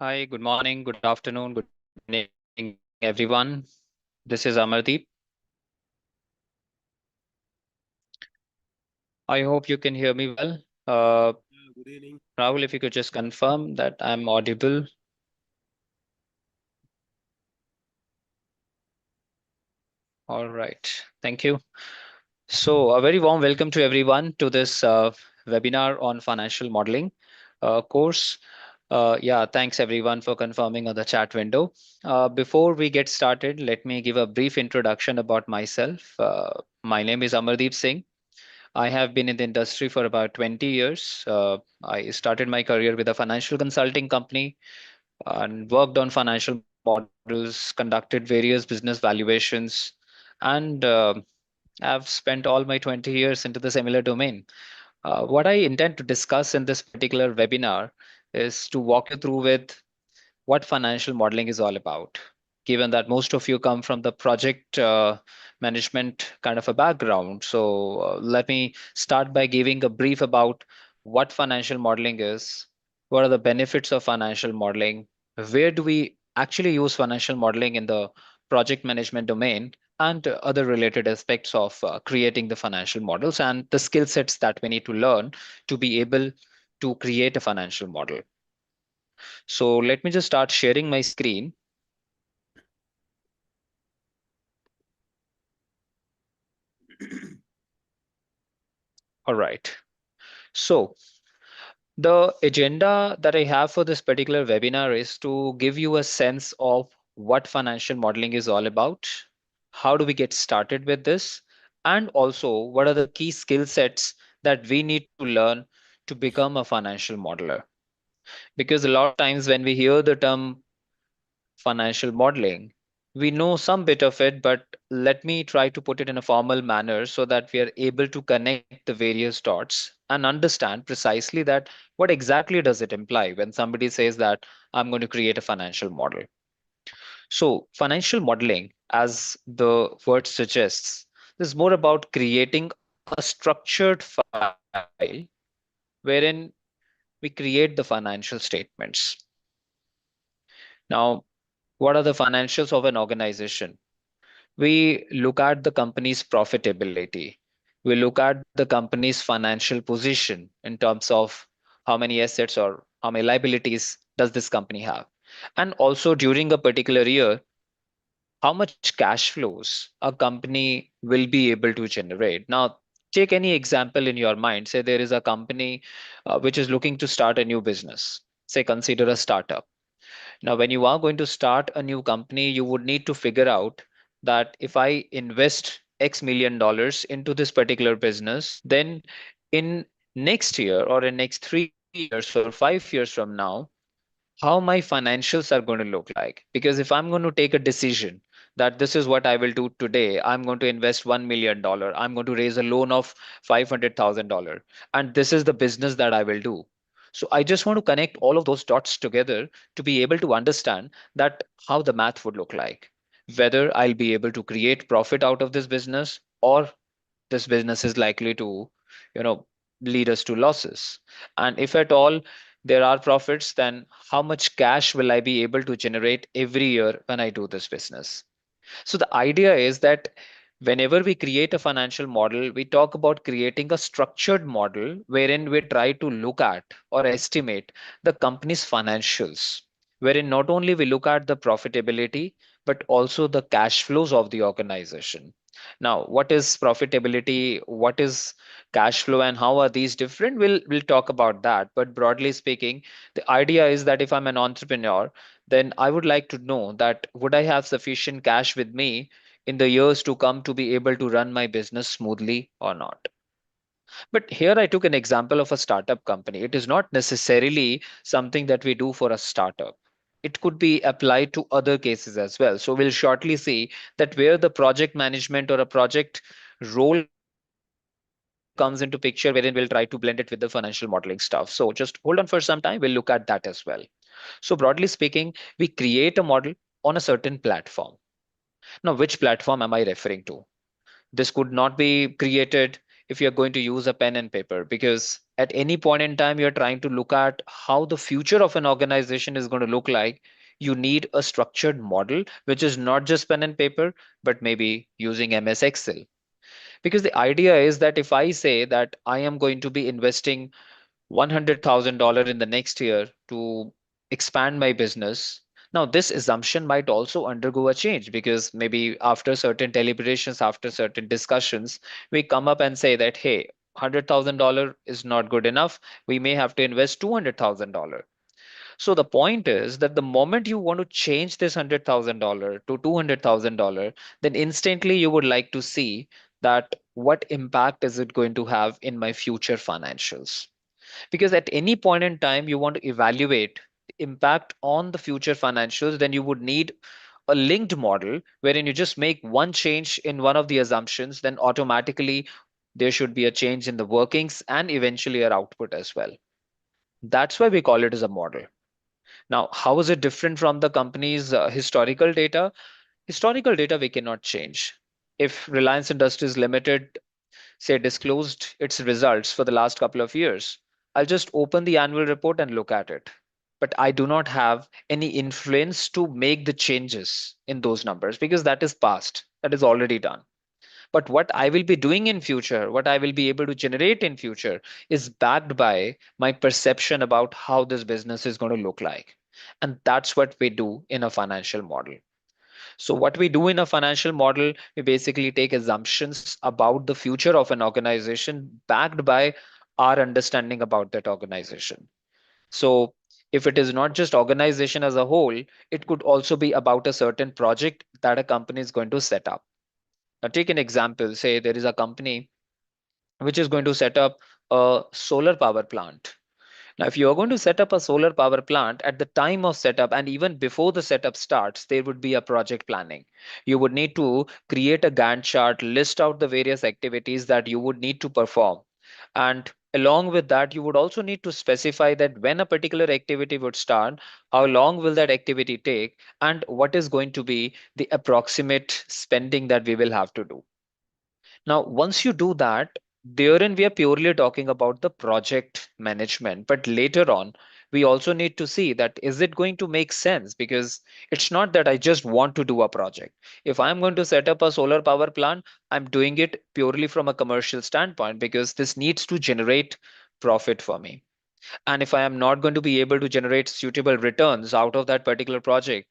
Hi, good morning, good afternoon, good evening, everyone. This is Amardeep. I hope you can hear me well. Good evening. Rahul, if you could just confirm that I'm audible. All right, thank you. So, a very warm welcome to everyone to this webinar on financial modeling course. Yeah, thanks everyone for confirming on the chat window. Before we get started, let me give a brief introduction about myself. My name is Amardeep Singh. I have been in the industry for about 20 years. I started my career with a financial consulting company and worked on financial models, conducted various business valuations, and I've spent all my 20 years into the similar domain. What I intend to discuss in this particular webinar is to walk you through with what financial modeling is all about. Given that most of you come from the project management kind of a background, so let me start by giving a brief about what financial modeling is, what are the benefits of financial modeling, where do we actually use financial modeling in the project management domain, and other related aspects of creating the financial models and the skill sets that we need to learn to be able to create a financial model. So let me just start sharing my screen. All right. So the agenda that I have for this particular webinar is to give you a sense of what financial modeling is all about, how do we get started with this, and also what are the key skill sets that we need to learn to become a financial modeler. Because a lot of times when we hear the term financial modeling. We know some bit of it, but let me try to put it in a formal manner so that we are able to connect the various dots and understand precisely that what exactly does it imply when somebody says that I'm going to create a financial model. So, financial modeling, as the word suggests, is more about creating a structured file wherein we create the financial statements. Now, what are the financials of an organization? We look at the company's profitability. We look at the company's financial position in terms of how many assets or how many liabilities does this company have. And also during a particular year, how much cash flows a company will be able to generate. Now, take any example in your mind. Say there is a company which is looking to start a new business. Say consider a startup. Now, when you are going to start a new company, you would need to figure out that if I invest X million dollars into this particular business, then in next year or in next 3 years or 5 years from now, how my financials are going to look like. Because if I'm going to take a decision that this is what I will do today, I'm going to invest $1 million, I'm going to raise a loan of $500,000, and this is the business that I will do. So I just want to connect all of those dots together to be able to understand that how the math would look like, whether I'll be able to create profit out of this business or this business is likely to, you know, lead us to losses. And if at all there are profits, then how much cash will I be able to generate every year when I do this business? So the idea is that whenever we create a financial model, we talk about creating a structured model wherein we try to look at or estimate the company's financials, wherein not only we look at the profitability, but also the cash flows of the organization. Now, what is profitability? What is cash flow, and how are these different? We'll talk about that. But broadly speaking, the idea is that if I'm an entrepreneur, then I would like to know that would I have sufficient cash with me in the years to come to be able to run my business smoothly or not. But here I took an example of a startup company. It is not necessarily something that we do for a startup. It could be applied to other cases as well. So we'll shortly see that where the project management or a project role comes into picture, wherein we'll try to blend it with the financial modeling stuff. So just hold on for some time. We'll look at that as well. So broadly speaking, we create a model on a certain platform. Now, which platform am I referring to? This could not be created if you're going to use a pen and paper, because at any point in time you're trying to look at how the future of an organization is going to look like. You need a structured model, which is not just pen and paper, but maybe using MS Excel. Because the idea is that if I say that I am going to be investing $100,000 in the next year to expand my business. Now, this assumption might also undergo a change because maybe after certain deliberations, after certain discussions, we come up and say that, hey, $100,000 is not good enough. We may have to invest $200,000. So the point is that the moment you want to change this $100,000 to $200,000, then instantly you would like to see that what impact is it going to have in my future financials, because at any point in time you want to evaluate the impact on the future financials. Then you would need a linked model wherein you just make one change in one of the assumptions, then automatically there should be a change in the workings and eventually your output as well. That's why we call it as a model. Now, how is it different from the company's historical data? Historical data we cannot change. If Reliance Industries Limited, say, disclosed its results for the last couple of years, I'll just open the annual report and look at it. But I do not have any influence to make the changes in those numbers because that is past, that is already done. But what I will be doing in future, what I will be able to generate in future is backed by my perception about how this business is going to look like. And that's what we do in a financial model. So what we do in a financial model, we basically take assumptions about the future of an organization backed by our understanding about that organization. So if it is not just organization as a whole, it could also be about a certain project that a company is going to set up. Now take an example, say there is a company which is going to set up a solar power plant. Now, if you are going to set up a solar power plant, at the time of setup and even before the setup starts, there would be a project planning. You would need to create a Gantt chart, list out the various activities that you would need to perform. And along with that, you would also need to specify that when a particular activity would start, how long will that activity take, and what is going to be the approximate spending that we will have to do. Now, once you do that, therein we are purely talking about the project management. But later on, we also need to see that is it going to make sense? Because it's not that I just want to do a project. If I'm going to set up a solar power plant, I'm doing it purely from a commercial standpoint because this needs to generate profit for me. And if I am not going to be able to generate suitable returns out of that particular project,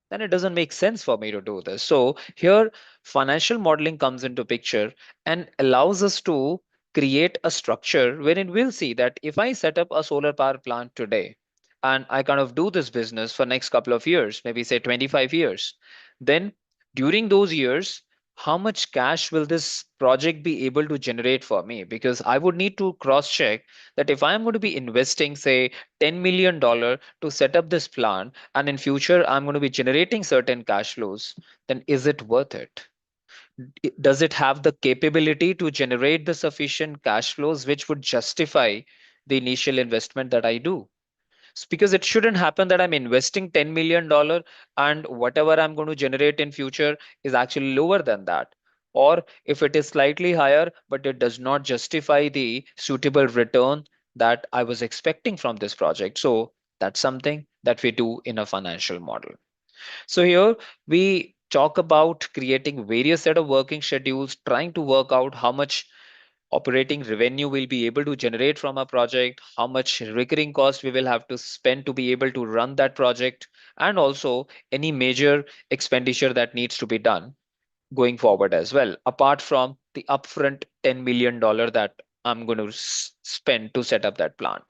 then it doesn't make sense for me to do this. So here financial modeling comes into picture and allows us to create a structure wherein we'll see that if I set up a solar power plant today and I kind of do this business for next couple of years, maybe say 25 years, then during those years, how much cash will this project be able to generate for me? Because I would need to cross check that if I'm going to be investing, say, $10 million to set up this plant, and in future I'm going to be generating certain cash flows, then is it worth it? Does it have the capability to generate the sufficient cash flows which would justify the initial investment that I do? Because it shouldn't happen that I'm investing $10 million and whatever I'm going to generate in future is actually lower than that. Or if it is slightly higher, but it does not justify the suitable return that I was expecting from this project. So that's something that we do in a financial model. So here we talk about creating various set of working schedules, trying to work out how much operating revenue we'll be able to generate from a project, how much recurring cost we will have to spend to be able to run that project, and also any major expenditure that needs to be done going forward as well, apart from the upfront $10 million that I'm going to spend to set up that plant.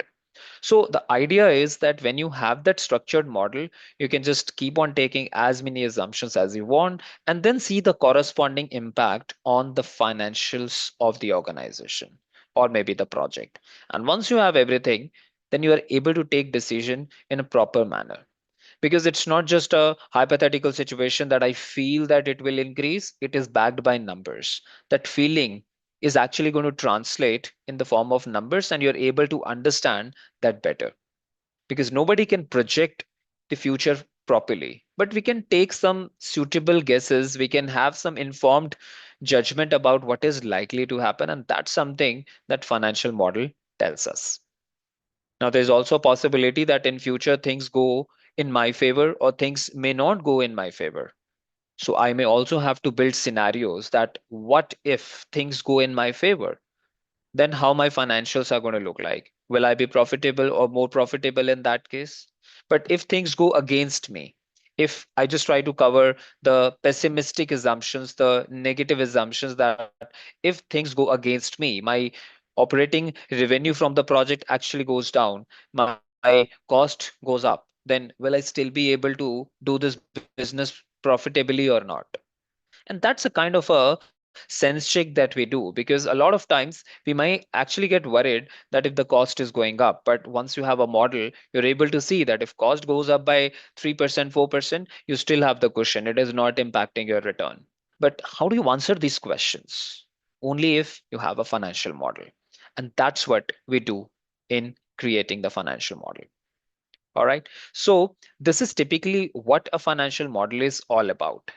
So the idea is that when you have that structured model, you can just keep on taking as many assumptions as you want and then see the corresponding impact on the financials of the organization or maybe the project. And once you have everything, then you are able to take decision in a proper manner, because it's not just a hypothetical situation that I feel that it will increase. It is backed by numbers. That feeling is actually going to translate in the form of numbers and you're able to understand that better, because nobody can project the future properly, but we can take some suitable guesses. We can have some informed judgment about what is likely to happen, and that's something that financial model tells us. Now, there's also a possibility that in future things go in my favor or things may not go in my favor. So I may also have to build scenarios that what if things go in my favor? Then how my financials are going to look like? Will I be profitable or more profitable in that case? But if things go against me, if I just try to cover the pessimistic assumptions, the negative assumptions that if things go against me, my operating revenue from the project actually goes down, my cost goes up, then will I still be able to do this business profitably or not? And that's a kind of a sense check that we do, because a lot of times we might actually get worried that if the cost is going up, but once you have a model, you're able to see that if cost goes up by 3%, 4%, you still have the cushion. It is not impacting your return. But how do you answer these questions? Only if you have a financial model. And that's what we do in creating the financial model. All right. So this is typically what a financial model is all about.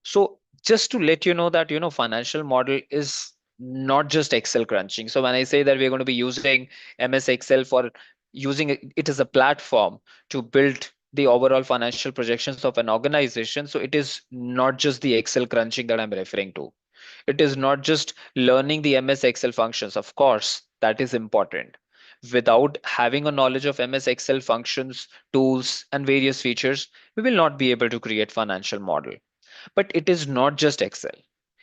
So just to let you know that, financial model is not just Excel crunching. So when I say that we're going to be using MS Excel for using it as a platform to build the overall financial projections of an organization, so it is not just the Excel crunching that I'm referring to. It is not just learning the MS Excel functions. Of course, that is important. Without having a knowledge of MS Excel functions, tools, and various features, we will not be able to create financial model. But it is not just Excel.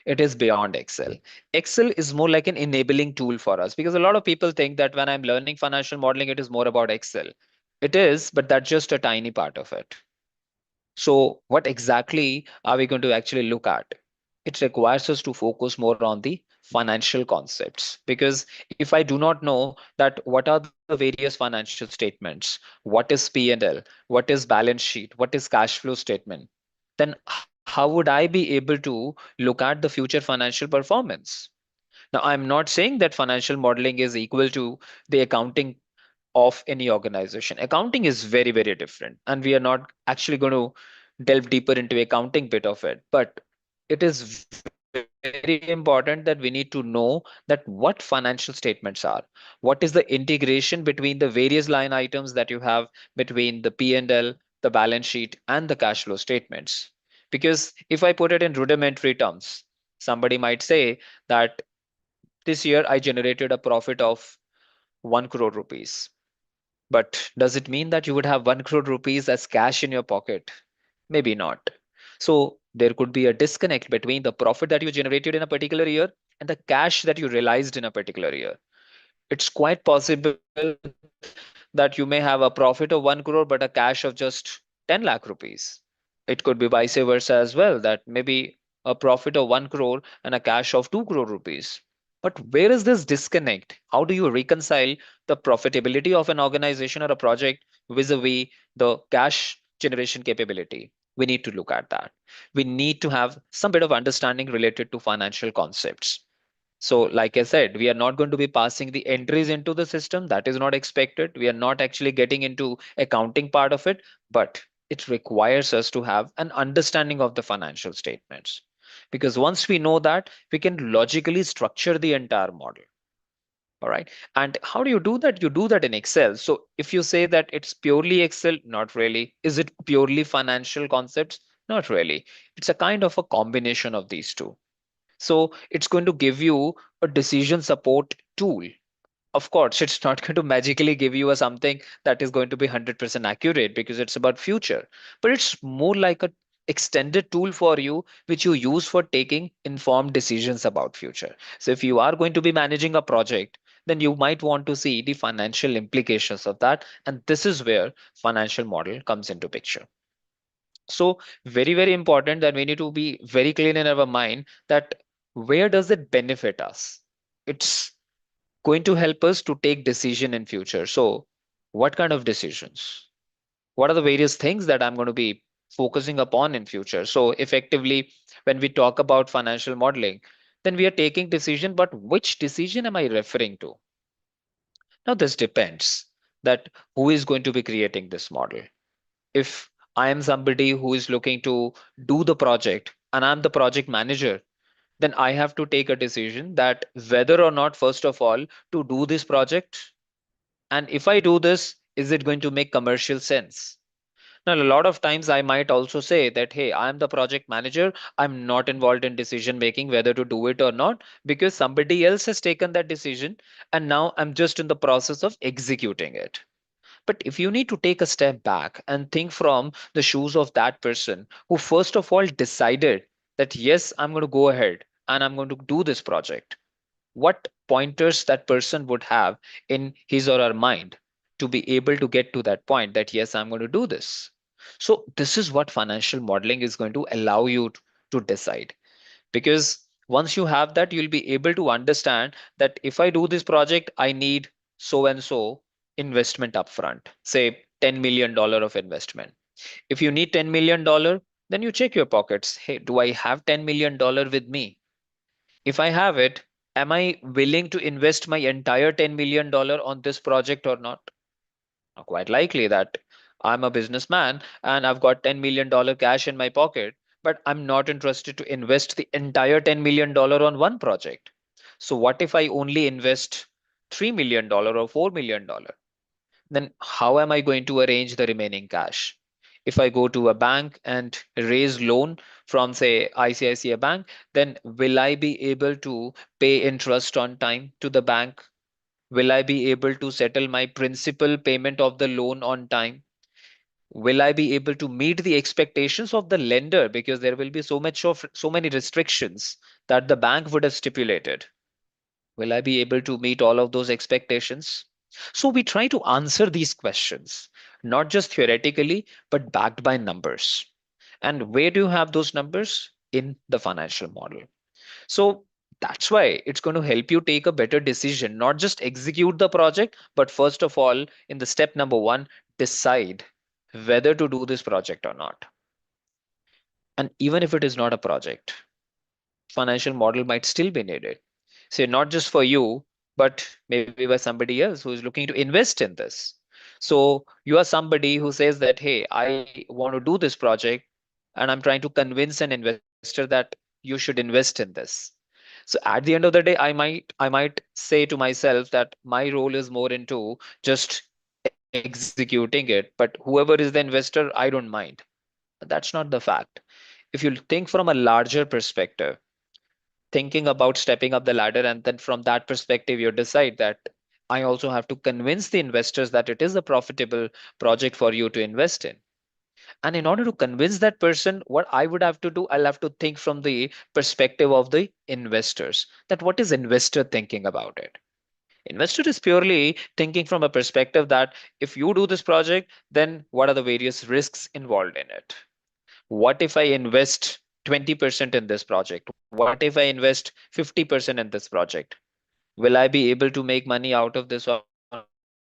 It is beyond Excel. Excel is more like an enabling tool for us, because a lot of people think that when I'm learning financial modeling, it is more about Excel. It is, but that's just a tiny part of it. So, what exactly are we going to actually look at? It requires us to focus more on the financial concepts, because if I do not know that what are the various financial statements, what is P&L, what is balance sheet, what is cash flow statement, then how would I be able to look at the future financial performance? Now, I'm not saying that financial modeling is equal to the accounting of any organization. Accounting is very, very different, and we are not actually going to delve deeper into accounting bit of it. But it is very important that we need to know that what financial statements are, what is the integration between the various line items that you have between the P&L, the balance sheet, and the cash flow statements. Because if I put it in rudimentary terms, somebody might say that this year I generated a profit of 1 crore rupees. But does it mean that you would have 1 crore rupees as cash in your pocket? Maybe not. So there could be a disconnect between the profit that you generated in a particular year and the cash that you realized in a particular year. It's quite possible that you may have a profit of 1 crore but a cash of just 10 lakh rupees. It could be vice versa as well, that maybe a profit of 1 crore and a cash of 2 crore rupees. But where is this disconnect? How do you reconcile the profitability of an organization or a project vis-a-vis the cash generation capability? We need to look at that. We need to have some bit of understanding related to financial concepts. So, like I said, we are not going to be passing the entries into the system. That is not expected. We are not actually getting into accounting part of it, but it requires us to have an understanding of the financial statements. Because once we know that, we can logically structure the entire model. All right. And how do you do that? You do that in Excel. So if you say that it's purely Excel, not really. Is it purely financial concepts? Not really. It's a kind of a combination of these two. So it's going to give you a decision support tool. Of course, it's not going to magically give you a something that is going to be 100% accurate, because it's about future, but it's more like a extended tool for you which you use for taking informed decisions about future. So if you are going to be managing a project, then you might want to see the financial implications of that, and this is where financial model comes into picture. So very, very important that we need to be very clear in our mind that where does it benefit us? It's going to help us to take decision in future. So what kind of decisions? What are the various things that I'm going to be focusing upon in future? So effectively, when we talk about financial modeling, then we are taking decision, but which decision am I referring to? Now this depends that who is going to be creating this model. If I am somebody who is looking to do the project and I'm the project manager, then I have to take a decision that whether or not, first of all, to do this project. And if I do this, is it going to make commercial sense? Now, a lot of times I might also say that, hey, I'm the project manager. I'm not involved in decision making whether to do it or not because somebody else has taken that decision. And now I'm just in the process of executing it. But if you need to take a step back and think from the shoes of that person who, first of all, decided that, yes, I'm going to go ahead and I'm going to do this project, what pointers that person would have in his or her mind to be able to get to that point that, yes, I'm going to do this. So, this is what financial modeling is going to allow you to decide. Because once you have that, you'll be able to understand that if I do this project, I need so and so investment upfront, say $10 million of investment. If you need $10 million, then you check your pockets. Hey, do I have $10 million with me? If I have it, am I willing to invest my entire $10 million on this project or not? Quite likely that I'm a businessman and I've got $10 million cash in my pocket, but I'm not interested to invest the entire $10 million on one project. So what if I only invest $3 million or $4 million? Then how am I going to arrange the remaining cash? If I go to a bank and raise loan from, say, ICICI Bank, then will I be able to pay interest on time to the bank? Will I be able to settle my principal payment of the loan on time? Will I be able to meet the expectations of the lender? Because there will be so many restrictions that the bank would have stipulated. Will I be able to meet all of those expectations? So we try to answer these questions, not just theoretically, but backed by numbers. And where do you have those numbers? In the financial model. So that's why it's going to help you take a better decision, not just execute the project, but first of all, in the step number one, decide whether to do this project or not. And even if it is not a project, financial model might still be needed. Say, not just for you, but maybe by somebody else who is looking to invest in this. So you are somebody who says that, hey, I want to do this project and I'm trying to convince an investor that you should invest in this. So at the end of the day, I might say to myself that my role is more into just executing it, but whoever is the investor, I don't mind. That's not the fact. If you think from a larger perspective, thinking about stepping up the ladder, and then from that perspective you decide that I also have to convince the investors that it is a profitable project for you to invest in. And in order to convince that person, what I would have to do, I'll have to think from the perspective of the investors, that what is investor thinking about it. Investor is purely thinking from a perspective that if you do this project, then what are the various risks involved in it? What if I invest 20% in this project? What if I invest 50% in this project? Will I be able to make money out of this or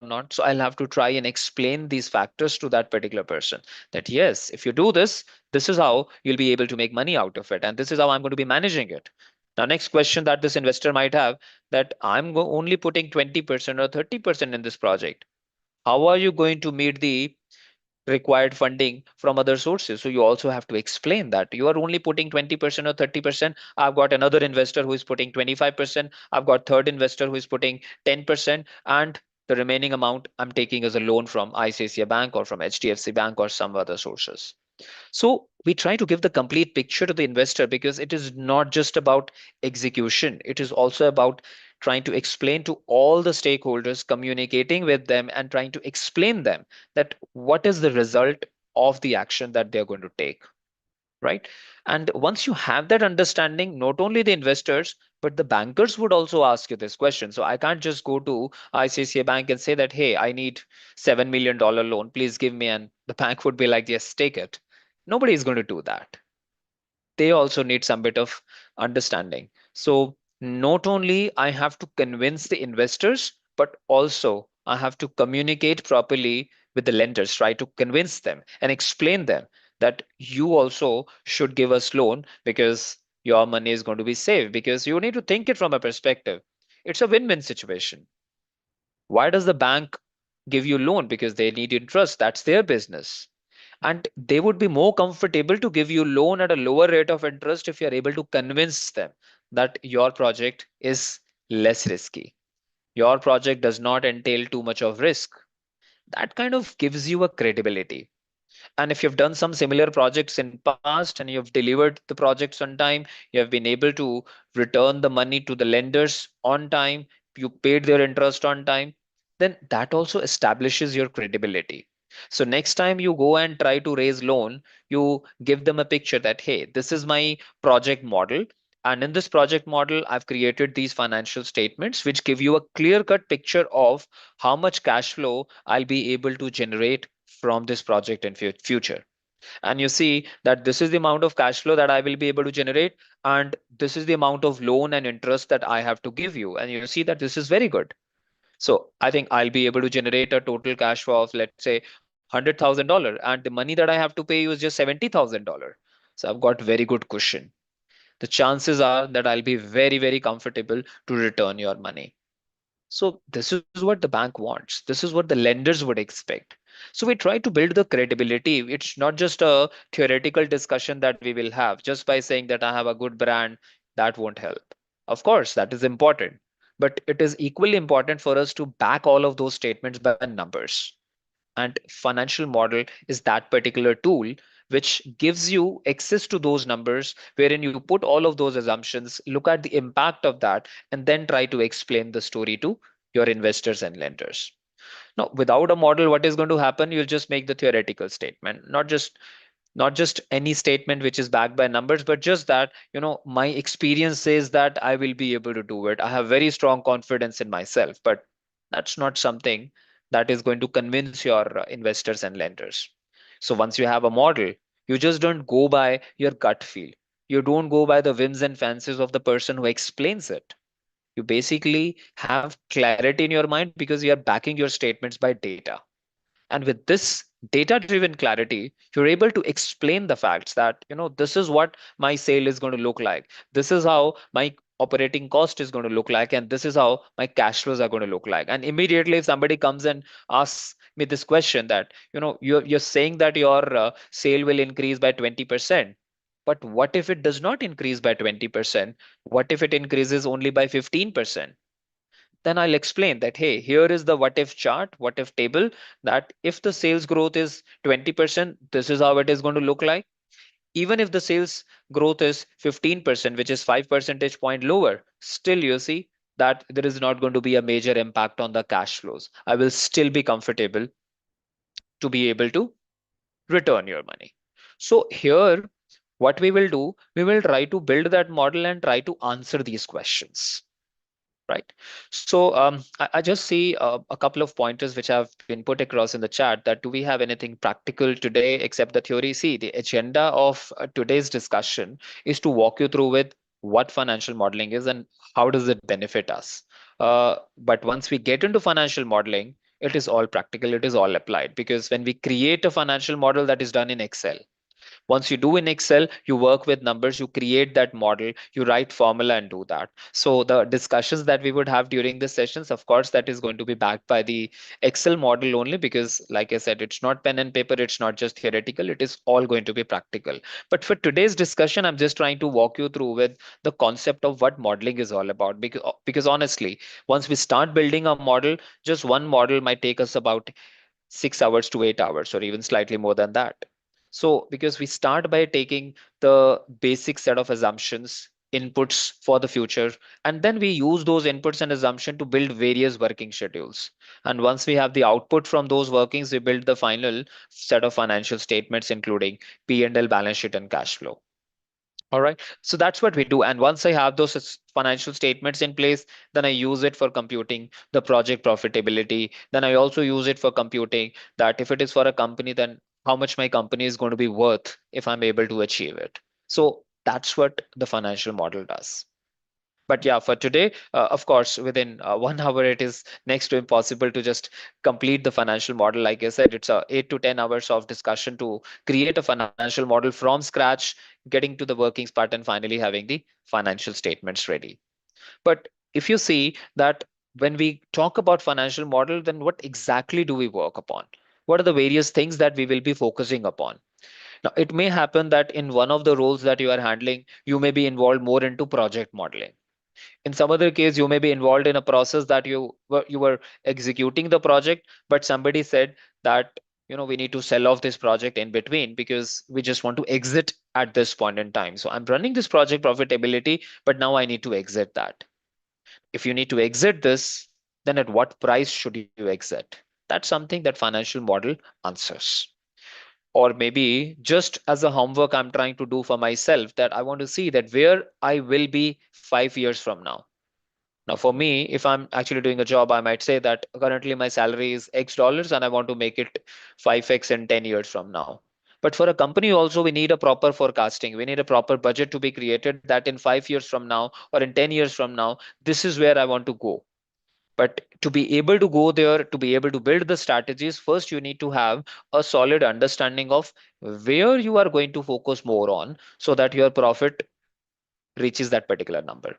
not? So I'll have to try and explain these factors to that particular person, that yes, if you do this is how you'll be able to make money out of it. And this is how I'm going to be managing it. Now, next question that this investor might have, that only putting 20% or 30% in this project. How are you going to meet the required funding from other sources? So you also have to explain that you are only putting 20% or 30%. I've got another investor who is putting 25%. I've got third investor who is putting 10%. And the remaining amount I'm taking as a loan from ICICI Bank or from HDFC Bank or some other sources. So we try to give the complete picture to the investor because it is not just about execution. It is also about trying to explain to all the stakeholders, communicating with them and trying to explain them that what is the result of the action that they're going to take, right? And once you have that understanding, not only the investors, but the bankers would also ask you this question. So I can't just go to ICICI Bank and say that, hey, I need $7 million loan, please give me. And the bank would be like, yes, take it. Nobody is going to do that. They also need some bit of understanding. So not only I have to convince the investors, but also I have to communicate properly with the lenders, try to convince them and explain them that you also should give us loan because your money is going to be saved. Because you need to think it from a perspective. It's a win-win situation. Why does the bank give you loan? Because they need interest. That's their business. and they would be more comfortable to give you loan at a lower rate of interest if you're able to convince them that your project is less risky. Your project does not entail too much of risk. That kind of gives you a credibility. And if you've done some similar projects in past and you've delivered the projects on time, you have been able to return the money to the lenders on time, you paid their interest on time, then that also establishes your credibility. So next time you go and try to raise loan, you give them a picture that, hey, this is my project model. And in this project model, I've created these financial statements, which give you a clear cut picture of how much cash flow I'll be able to generate from this project in future. And you see that this is the amount of cash flow that I will be able to generate, and this is the amount of loan and interest that I have to give you, and you see that this is very good. So I think I'll be able to generate a total cash flow of, let's say, $100,000, and the money that I have to pay you is just $70,000. So I've got very good cushion. The chances are that I'll be very, very comfortable to return your money. So this is what the bank wants. This is what the lenders would expect. So we try to build the credibility. It's not just a theoretical discussion that we will have just by saying that I have a good brand. That won't help. Of course, that is important. But it is equally important for us to back all of those statements by numbers. And financial model is that particular tool which gives you access to those numbers, wherein you put all of those assumptions, look at the impact of that, and then try to explain the story to your investors and lenders. Now, without a model, what is going to happen? You'll just make the theoretical statement, not just any statement which is backed by numbers, but just that, my experience says that I will be able to do it. I have very strong confidence in myself, but that's not something that is going to convince your investors and lenders. So once you have a model, you just don't go by your gut feel. You don't go by the whims and fancies of the person who explains it. You basically have clarity in your mind because you are backing your statements by data. And with this data driven clarity, you're able to explain the facts that, this is what my sale is going to look like. This is how my operating cost is going to look like. And this is how my cash flows are going to look like. And immediately, if somebody comes and asks me this question that, you're saying that your sale will increase by 20%. But what if it does not increase by 20%? What if it increases only by 15%? Then I'll explain that, hey, here is the what if chart, what if table, that if the sales growth is 20%, this is how it is going to look like. Even if the sales growth is 15%, which is 5 percentage point lower, still you see that there is not going to be a major impact on the cash flows. I will still be comfortable to be able to return your money. So here, what we will do, we will try to build that model and try to answer these questions. Right. So I just see a couple of pointers which have been put across in the chat that do we have anything practical today except the theory? See, the agenda of today's discussion is to walk you through with what financial modeling is and how does it benefit us. But once we get into financial modeling, it is all practical, it is all applied, because when we create a financial model, that is done in Excel. Once you do in Excel, you work with numbers, you create that model, you write formula and do that. So the discussions that we would have during the sessions, of course, that is going to be backed by the Excel model only, because like I said, it's not pen and paper, it's not just theoretical, it is all going to be practical. But for today's discussion, I'm just trying to walk you through with the concept of what modeling is all about. Because honestly, once we start building a model, just one model might take us about 6 hours to 8 hours, or even slightly more than that. So, because we start by taking the basic set of assumptions, inputs for the future, and then we use those inputs and assumption to build various working schedules. And once we have the output from those workings, we build the final set of financial statements, including P&L, balance sheet, and cash flow. All right. So that's what we do. And once I have those financial statements in place, then I use it for computing the project profitability. Then I also use it for computing that if it is for a company, then how much my company is going to be worth if I'm able to achieve it. So that's what the financial model does. But yeah, for today, of course, within 1 hour, it is next to impossible to just complete the financial model. Like I said, it's 8 to 10 hours of discussion to create a financial model from scratch, getting to the workings part, and finally having the financial statements ready. But if you see that when we talk about financial model, then what exactly do we work upon? What are the various things that we will be focusing upon? Now, it may happen that in one of the roles that you are handling, you may be involved more into project modeling. In some other case, you may be involved in a process that you were executing the project, but somebody said that we need to sell off this project in between because we just want to exit at this point in time. So I'm running this project profitability, but now I need to exit that. If you need to exit this, then at what price should you exit? That's something that financial model answers. Or maybe just as a homework I'm trying to do for myself, that I want to see that where I will be 5 years from now. Now, for me, if I'm actually doing a job, I might say that currently my salary is X dollars and I want to make it 5X in 10 years from now. But for a company also, we need a proper forecasting. We need a proper budget to be created that in 5 years from now or in 10 years from now, this is where I want to go. But to be able to go there, to be able to build the strategies, first you need to have a solid understanding of where you are going to focus more on so that your profit reaches that particular number.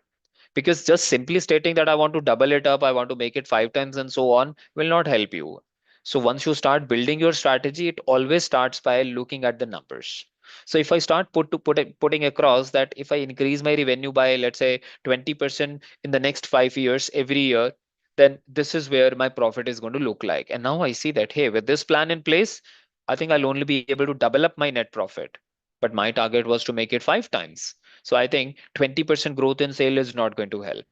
Because just simply stating that I want to double it up, I want to make it 5 times and so on will not help you. So once you start building your strategy, it always starts by looking at the numbers. So if I start putting across that if I increase my revenue by, let's say, 20% in the next 5 years every year, then this is where my profit is going to look like. And now I see that, hey, with this plan in place, I think I'll only be able to double up my net profit. But my target was to make it 5 times. So I think 20% growth in sale is not going to help.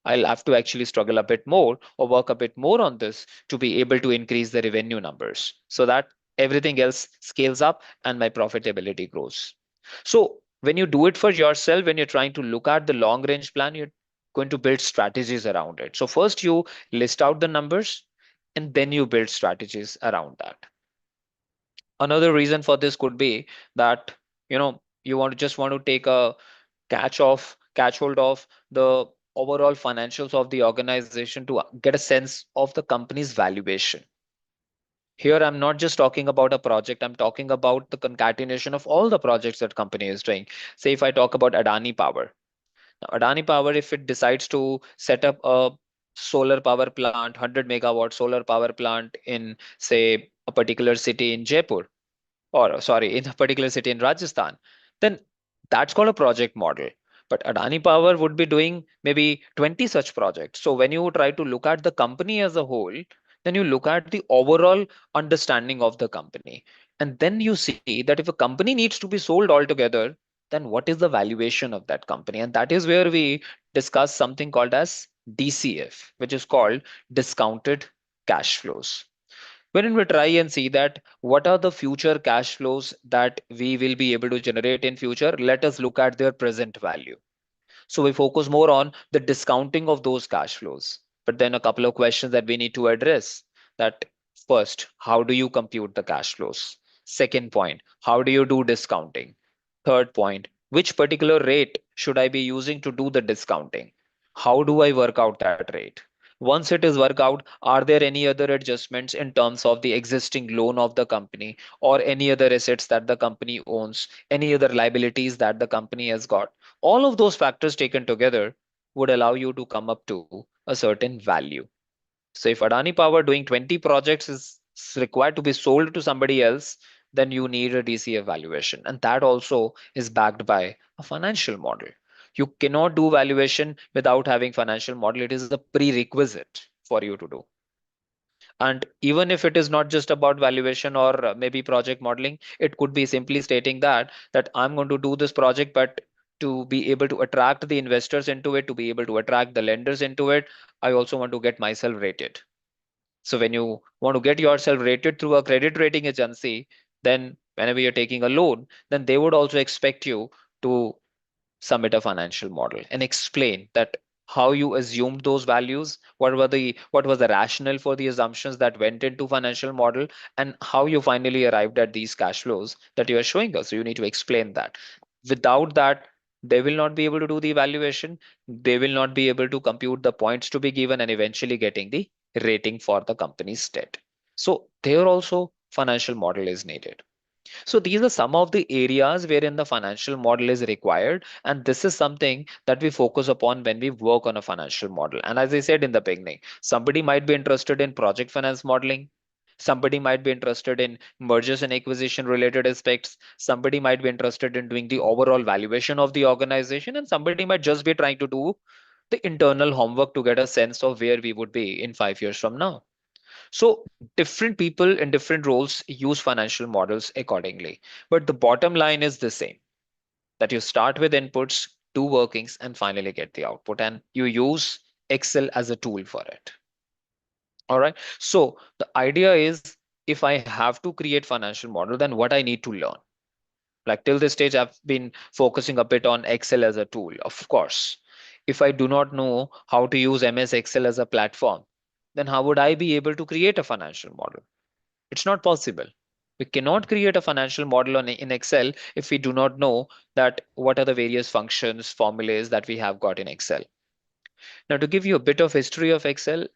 I'll have to actually struggle a bit more or work a bit more on this to be able to increase the revenue numbers so that everything else scales up and my profitability grows. So when you do it for yourself, when you're trying to look at the long range plan, you're going to build strategies around it. So first you list out the numbers and then you build strategies around that. Another reason for this could be that you want to take a catch hold of the overall financials of the organization to get a sense of the company's valuation. Here I'm not just talking about a project, I'm talking about the concatenation of all the projects that company is doing. Say if I talk about Adani Power. Now Adani Power, if it decides to set up a solar power plant, 100 megawatt solar power plant in, say, a particular city in Jaipur, or sorry, in a particular city in Rajasthan, then that's called a project model. But Adani Power would be doing maybe 20 such projects. So when you try to look at the company as a whole, then you look at the overall understanding of the company. And then you see that if a company needs to be sold altogether, then what is the valuation of that company? And that is where we discuss something called as DCF, which is called discounted cash flows. When we try and see that what are the future cash flows that we will be able to generate in future, let us look at their present value. So we focus more on the discounting of those cash flows. But then a couple of questions that we need to address, that first, how do you compute the cash flows? Second point, how do you do discounting? Third point, which particular rate should I be using to do the discounting? How do I work out that rate? Once it is worked out, are there any other adjustments in terms of the existing loan of the company or any other assets that the company owns, any other liabilities that the company has got? All of those factors taken together would allow you to come up to a certain value. So if Adani Power doing 20 projects is required to be sold to somebody else, then you need a DCF valuation. And that also is backed by a financial model. You cannot do valuation without having financial model. It is a prerequisite for you to do. And even if it is not just about valuation or maybe project modeling, it could be simply stating that I'm going to do this project, but to be able to attract the investors into it, to be able to attract the lenders into it, I also want to get myself rated. So when you want to get yourself rated through a credit rating agency, then whenever you're taking a loan, then they would also expect you to submit a financial model and explain that how you assumed those values, what was the rationale for the assumptions that went into financial model, and how you finally arrived at these cash flows that you are showing us. So you need to explain that. Without that, they will not be able to do the evaluation. They will not be able to compute the points to be given and eventually getting the rating for the company's debt. So there also financial model is needed. So these are some of the areas wherein the financial model is required. And this is something that we focus upon when we work on a financial model. And as I said in the beginning, somebody might be interested in project finance modeling. Somebody might be interested in mergers and acquisition related aspects. Somebody might be interested in doing the overall valuation of the organization, and somebody might just be trying to do the internal homework to get a sense of where we would be in 5 years from now. So different people in different roles use financial models accordingly. But the bottom line is the same, that you start with inputs, do workings, and finally get the output. And you use Excel as a tool for it. All right. So the idea is, if I have to create financial model, then what I need to learn. Like till this stage, I've been focusing a bit on Excel as a tool. Of course, if I do not know how to use MS Excel as a platform, then how would I be able to create a financial model? It's not possible. We cannot create a financial model in Excel if we do not know that what are the various functions, formulas that we have got in Excel. Now, to give you a bit of history of Excel,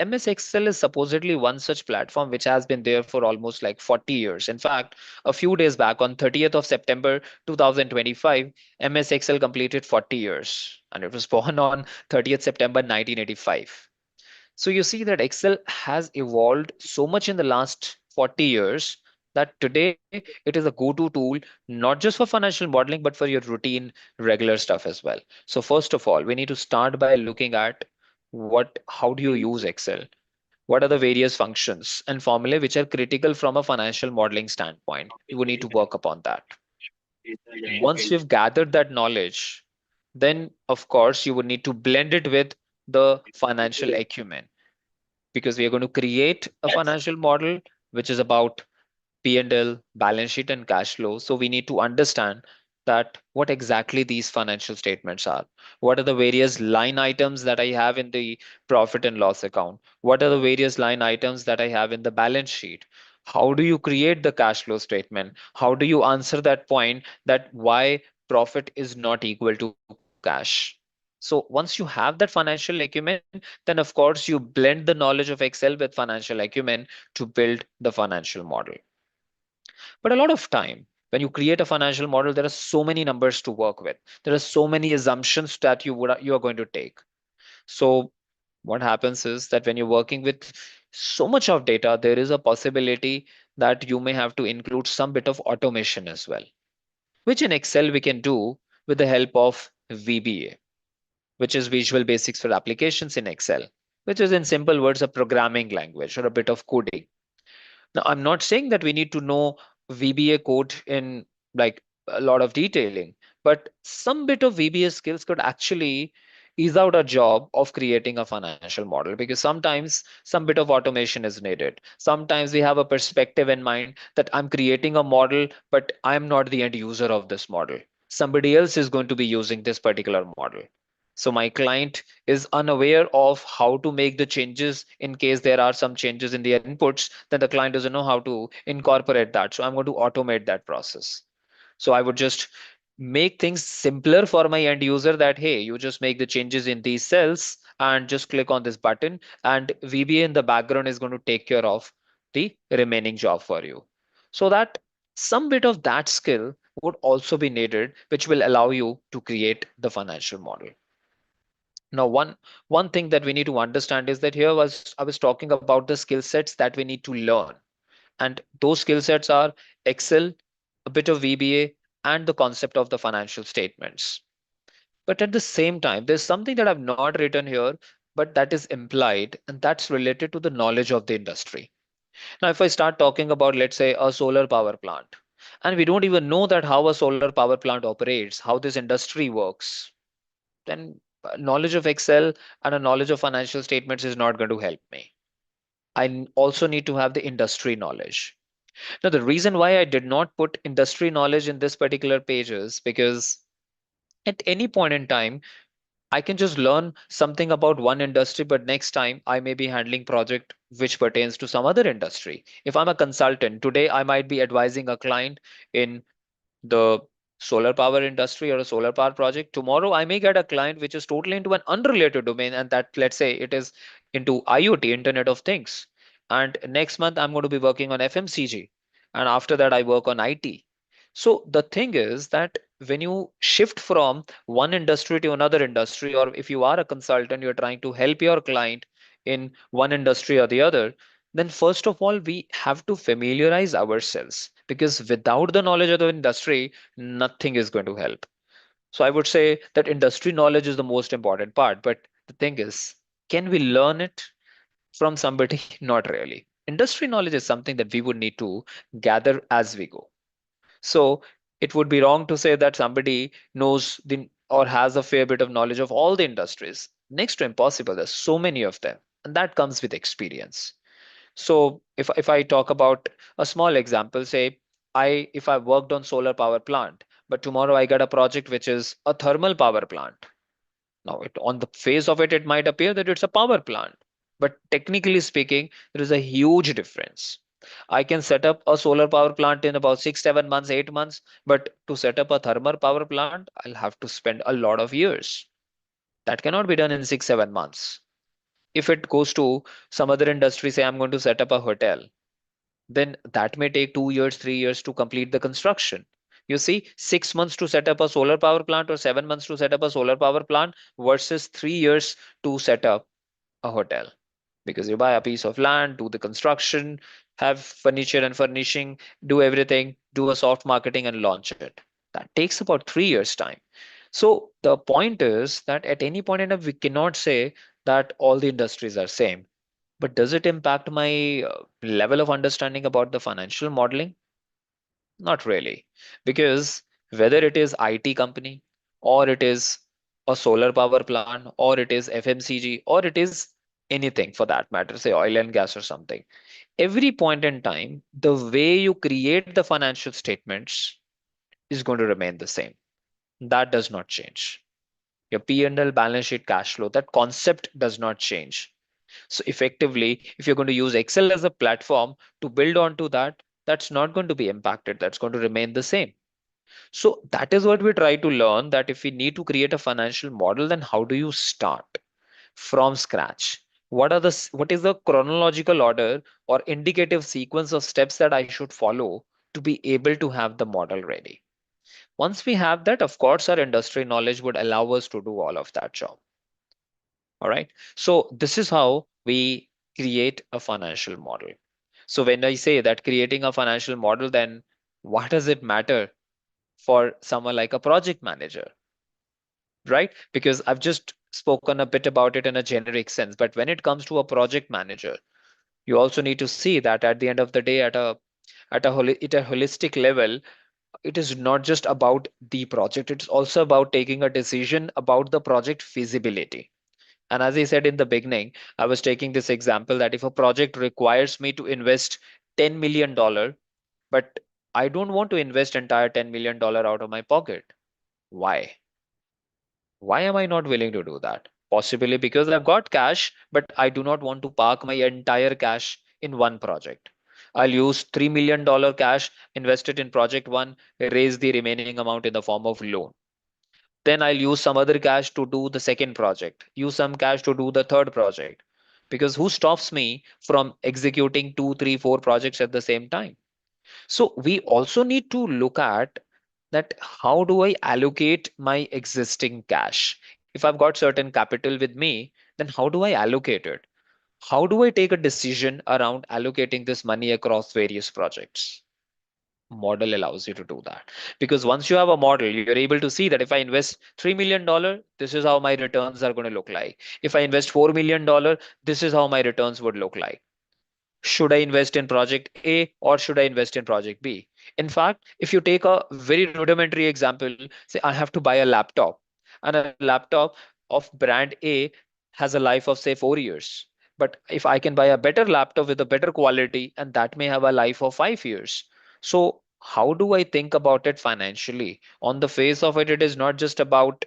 MS Excel is supposedly one such platform which has been there for almost like 40 years. In fact, a few days back on 30th of September 2025, MS Excel completed 40 years, and it was born on 30th September 1985. So you see that Excel has evolved so much in the last 40 years that today it is a go-to tool, not just for financial modeling, but for your routine, regular stuff as well. So first of all, we need to start by looking at how do you use Excel? What are the various functions and formulae which are critical from a financial modeling standpoint? You will need to work upon that. Once you've gathered that knowledge, then of course you would need to blend it with the financial acumen, because we are going to create a financial model which is about P&L, balance sheet, and cash flow. So we need to understand that what exactly these financial statements are. What are the various line items that I have in the profit and loss account? What are the various line items that I have in the balance sheet? How do you create the cash flow statement? How do you answer that point that why profit is not equal to cash? So once you have that financial acumen, then of course you blend the knowledge of Excel with financial acumen to build the financial model. But a lot of time, when you create a financial model, there are so many numbers to work with. There are so many assumptions that you are going to take. So what happens is that when you're working with so much of data, there is a possibility that you may have to include some bit of automation as well, which in Excel we can do with the help of VBA, which is Visual Basics for Applications in Excel, which is in simple words a programming language or a bit of coding. Now, I'm not saying that we need to know VBA code in like a lot of detailing, but some bit of VBA skills could actually ease out a job of creating a financial model, because sometimes some bit of automation is needed. Sometimes we have a perspective in mind that I'm creating a model, but I'm not the end user of this model. Somebody else is going to be using this particular model. So my client is unaware of how to make the changes in case there are some changes in the inputs, then the client doesn't know how to incorporate that. So I'm going to automate that process. So I would just make things simpler for my end user, that, hey, you just make the changes in these cells and just click on this button, and VBA in the background is going to take care of the remaining job for you. So that some bit of that skill would also be needed, which will allow you to create the financial model. Now, one thing that we need to understand is that here was I was talking about the skill sets that we need to learn. And those skill sets are Excel, a bit of VBA, and the concept of the financial statements. But at the same time, there's something that I've not written here, but that is implied, and that's related to the knowledge of the industry. Now, if I start talking about, let's say, a solar power plant, and we don't even know that how a solar power plant operates, how this industry works, then knowledge of Excel and a knowledge of financial statements is not going to help me. Also need to have the industry knowledge. Now, the reason why I did not put industry knowledge in this particular page is because at any point in time, I can just learn something about one industry, but next time I may be handling project which pertains to some other industry. If I'm a consultant, today I might be advising a client in the solar power industry or a solar power project. Tomorrow I may get a client which is totally into an unrelated domain, and that, let's say, it is into IoT, Internet of Things. And next month I'm going to be working on FMCG, and after that I work on IT. So the thing is that when you shift from one industry to another industry, or if you are a consultant, you're trying to help your client in one industry or the other, then first of all, we have to familiarize ourselves, because without the knowledge of the industry, nothing is going to help. So I would say that industry knowledge is the most important part. But the thing is, can we learn it from somebody? Not really. Industry knowledge is something that we would need to gather as we go. So it would be wrong to say that somebody knows the or has a fair bit of knowledge of all the industries. Next to impossible. There's so many of them, and that comes with experience. So if I talk about a small example, say if I worked on solar power plant, but tomorrow I get a project which is a thermal power plant. Now, on the face of it, it might appear that it's a power plant, but technically speaking, there is a huge difference. I can set up a solar power plant in about 6, 7 months, 8 months, but to set up a thermal power plant, I'll have to spend a lot of years. That cannot be done in 6, 7 months. If it goes to some other industry, say I'm going to set up a hotel, then that may take 2 years, 3 years to complete the construction. You see, 6 months to set up a solar power plant or 7 months to set up a solar power plant versus 3 years to set up a hotel. Because you buy a piece of land, do the construction, have furniture and furnishing, do everything, do a soft marketing and launch it. That takes about 3 years' time. So the point is that at any point in time, we cannot say that all the industries are same. But does it impact my level of understanding about the financial modeling? Not really. Because whether it is IT company, or it is a solar power plant, or it is FMCG, or it is anything for that matter, say oil and gas or something, every point in time, the way you create the financial statements is going to remain the same. That does not change. Your P&L, balance sheet, cash flow, that concept does not change. So effectively, if you're going to use Excel as a platform to build onto that, that's not going to be impacted. That's going to remain the same. So that is what we try to learn, that if we need to create a financial model, then how do you start from scratch? What is the chronological order or indicative sequence of steps that I should follow to be able to have the model ready? Once we have that, of course, our industry knowledge would allow us to do all of that job. All right. So this is how we create a financial model. So when I say that creating a financial model, then what does it matter for someone like a project manager, right? Because I've just spoken a bit about it in a generic sense, but when it comes to a project manager, you also need to see that at the end of the day, at a holistic level, it is not just about the project, it's also about taking a decision about the project feasibility. And as I said in the beginning, I was taking this example that if a project requires me to invest $10 million, but I don't want to invest entire $10 million out of my pocket. Why? Why am I not willing to do that? Possibly because I've got cash, but I do not want to park my entire cash in one project. I'll use $3 million cash, invest it in project one, raise the remaining amount in the form of loan. Then I'll use some other cash to do the second project, use some cash to do the third project. Because who stops me from executing two, three, four projects at the same time? So we also need to look at that, how do I allocate my existing cash? If I've got certain capital with me, then how do I allocate it? How do I take a decision around allocating this money across various projects? Model allows you to do that, because once you have a model, you're able to see that if I invest $3 million, this is how my returns are going to look like. If I invest $4 million, this is how my returns would look like. Should I invest in project A or should I invest in project B? In fact, if you take a very rudimentary example, say I have to buy a laptop, and a laptop of brand A has a life of say 4 years. But if I can buy a better laptop with a better quality, and that may have a life of 5 years. So how do I think about it financially? On the face of it, it is not just about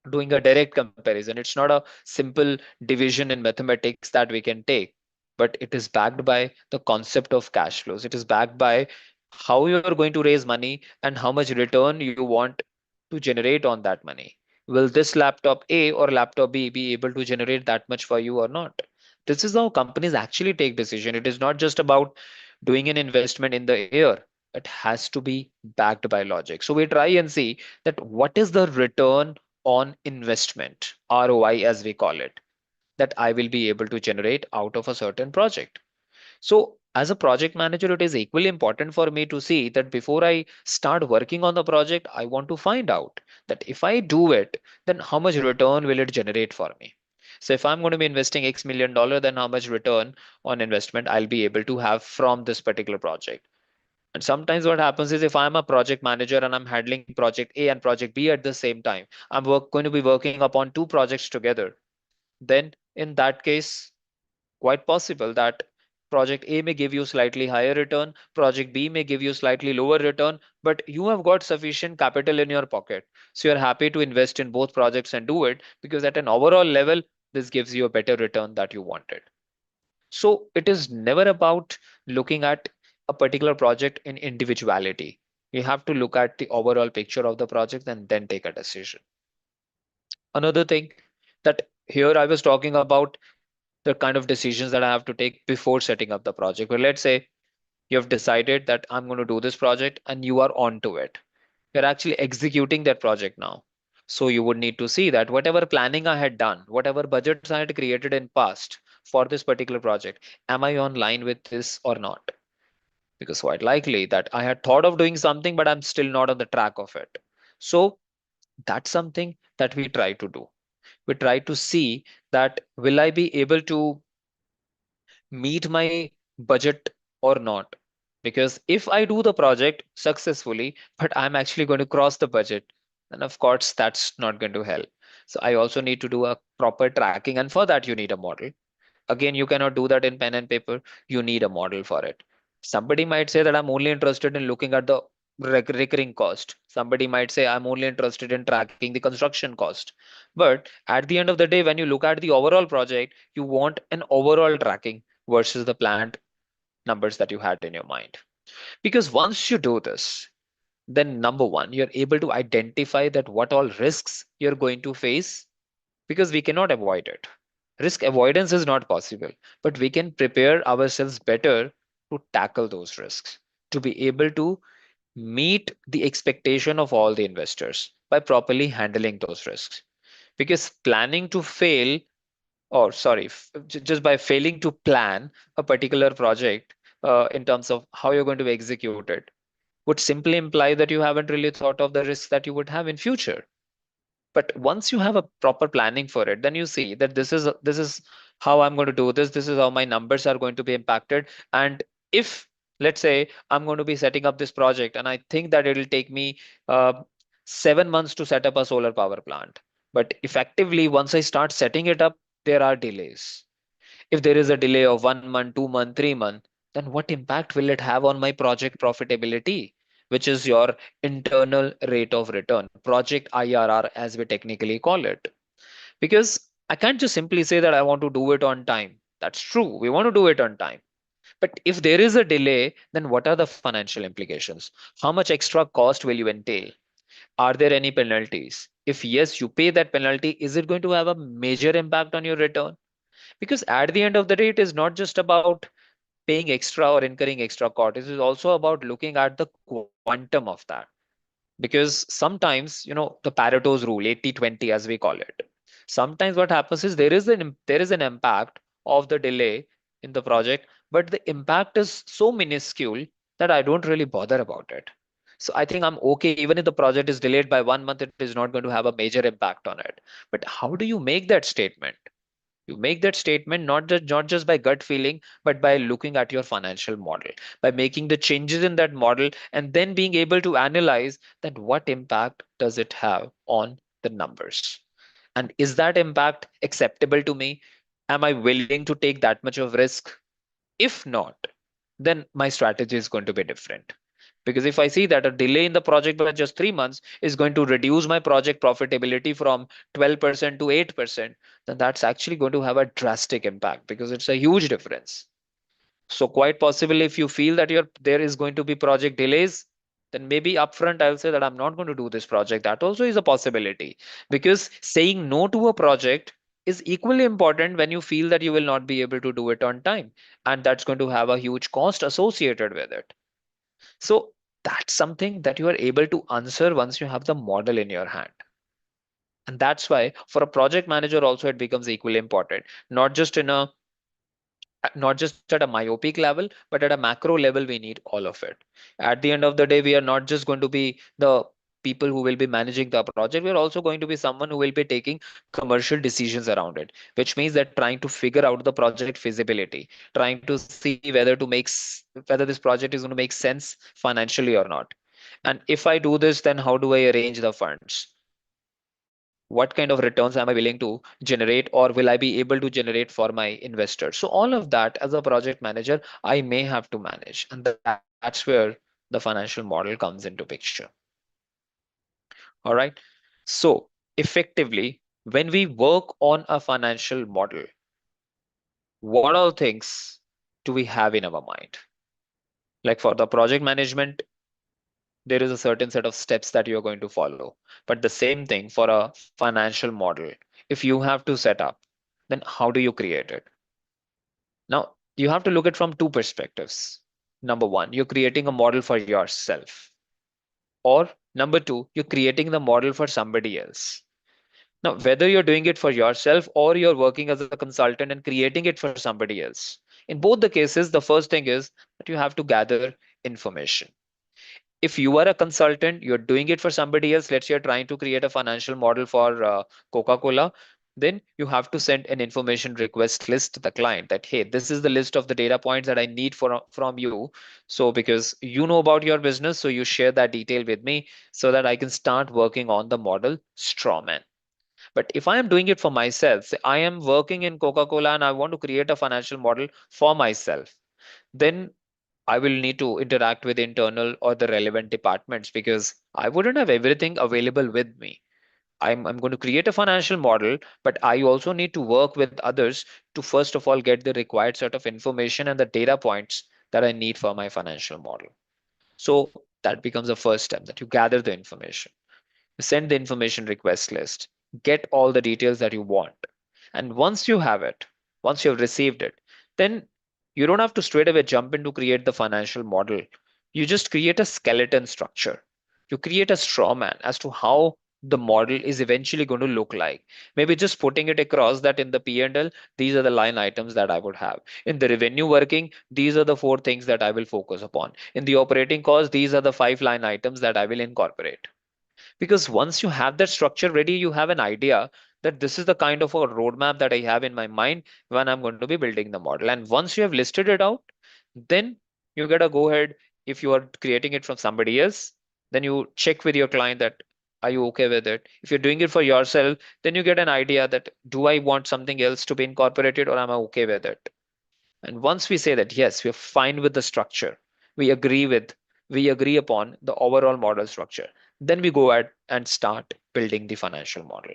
doing a direct comparison. It's not a simple division in mathematics that we can take, but it is backed by the concept of cash flows. It is backed by how you're going to raise money and how much return you want to generate on that money. Will this laptop A or laptop B be able to generate that much for you or not? This is how companies actually take decision. It is not just about doing an investment in the air. It has to be backed by logic. So we try and see that what is the return on investment, ROI as we call it, that I will be able to generate out of a certain project. So as a project manager, it is equally important for me to see that before I start working on the project, I want to find out that if I do it, then how much return will it generate for me? So if I'm going to be investing X million dollar, then how much return on investment I'll be able to have from this particular project. And sometimes what happens is if I'm a project manager and I'm handling project A and project B at the same time, going to be working upon two projects together. Then in that case, quite possible that project A may give you slightly higher return, project B may give you slightly lower return, but you have got sufficient capital in your pocket. So you're happy to invest in both projects and do it because at an overall level, this gives you a better return that you wanted. So it is never about looking at a particular project in individuality. You have to look at the overall picture of the project and then take a decision. Another thing that here I was talking about the kind of decisions that I have to take before setting up the project. But let's say you have decided that I'm going to do this project and you are on to it. You're actually executing that project now. So you would need to see that whatever planning I had done, whatever budgets I had created in past for this particular project, am I on line with this or not? Because quite likely that I had thought of doing something, but I'm still not on the track of it. So that's something that we try to do. We try to see that will I be able to meet my budget or not? Because if I do the project successfully, but I'm actually going to cross the budget, then of course that's not going to help. So I also need to do a proper tracking, and for that you need a model. Again, you cannot do that in pen and paper. You need a model for it. Somebody might say that I'm only interested in looking at the recurring cost. Somebody might say I'm only interested in tracking the construction cost. But at the end of the day, when you look at the overall project, you want an overall tracking versus the planned numbers that you had in your mind. Because once you do this, then number one, you're able to identify that what all risks you're going to face because we cannot avoid it. Risk avoidance is not possible, but we can prepare ourselves better to tackle those risks, to be able to meet the expectation of all the investors by properly handling those risks. Because planning to fail, or sorry, just by failing to plan a particular project in terms of how you're going to execute it, would simply imply that you haven't really thought of the risks that you would have in future. But once you have a proper planning for it, then you see that this is how I'm going to do this. This is how my numbers are going to be impacted. And if let's say I'm going to be setting up this project and I think that it'll take me 7 months to set up a solar power plant, but effectively once I start setting it up, there are delays. If there is a delay of 1 month, 2 month, 3 month, then what impact will it have on my project profitability, which is your internal rate of return, project IRR, as we technically call it? Because I can't just simply say that I want to do it on time. That's true. We want to do it on time. But if there is a delay, then what are the financial implications? How much extra cost will you entail? Are there any penalties? If yes, you pay that penalty, is it going to have a major impact on your return? Because at the end of the day, it is not just about paying extra or incurring extra cost. It is also about looking at the quantum of that. Because sometimes, the Pareto's rule, 80-20 as we call it. Sometimes what happens is there is an impact of the delay in the project, but the impact is so minuscule that I don't really bother about it. So I think I'm okay even if the project is delayed by 1 month, it is not going to have a major impact on it. But how do you make that statement? You make that statement not just by gut feeling, but by looking at your financial model, by making the changes in that model, and then being able to analyze that what impact does it have on the numbers. And is that impact acceptable to me? Am I willing to take that much of risk? If not, then my strategy is going to be different. Because if I see that a delay in the project by just 3 months is going to reduce my project profitability from 12% to 8%, then that's actually going to have a drastic impact because it's a huge difference. So quite possibly, if you feel that there is going to be project delays, then maybe upfront I'll say that I'm not going to do this project. That also is a possibility, because saying no to a project is equally important when you feel that you will not be able to do it on time, and that's going to have a huge cost associated with it. So that's something that you are able to answer once you have the model in your hand. And that's why for a project manager also it becomes equally important, not just in a not just at a myopic level, but at a macro level, we need all of it. At the end of the day, we are not just going to be the people who will be managing the project. We are also going to be someone who will be taking commercial decisions around it, which means that trying to figure out the project feasibility, trying to see whether whether this project is going to make sense financially or not. And if I do this, then how do I arrange the funds? What kind of returns am I willing to generate, or will I be able to generate for my investors? So all of that as a project manager, I may have to manage. And that's where the financial model comes into picture. All right. So effectively, when we work on a financial model, what all things do we have in our mind? Like for the project management, there is a certain set of steps that you're going to follow. But the same thing for a financial model, if you have to set up, then how do you create it? Now, you have to look at from two perspectives. Number one, you're creating a model for yourself. Or number two, you're creating the model for somebody else. Now, whether you're doing it for yourself or you're working as a consultant and creating it for somebody else, in both the cases, the first thing is that you have to gather information. If you are a consultant, you're doing it for somebody else. Let's say you're trying to create a financial model for Coca-Cola. Then you have to send an information request list to the client that, hey, this is the list of the data points that I need from you. So because you know about your business, so you share that detail with me so that I can start working on the model strawman. But if I am doing it for myself, say I am working in Coca-Cola and I want to create a financial model for myself, then I will need to interact with internal or the relevant departments because I wouldn't have everything available with me. I'm going to create a financial model, but I also need to work with others to first of all get the required set of information and the data points that I need for my financial model. So that becomes the first step that you gather the information, send the information request list, get all the details that you want. And once you have it, once you have received it, then you don't have to straight away jump in to create the financial model. You just create a skeleton structure. You create a straw man as to how the model is eventually going to look like. Maybe just putting it across that in the P&L, these are the line items that I would have. In the revenue working, these are the four things that I will focus upon. In the operating cost, these are the five line items that I will incorporate. Because once you have that structure ready, you have an idea that this is the kind of a roadmap that I have in my mind when I'm going to be building the model. And once you have listed it out, then you gotta go ahead. If you are creating it from somebody else, then you check with your client that are you okay with it? If you're doing it for yourself, then you get an idea that do I want something else to be incorporated or am I okay with it? And once we say that, yes, we're fine with the structure, we agree with, we agree upon the overall model structure, then we go ahead and start building the financial model.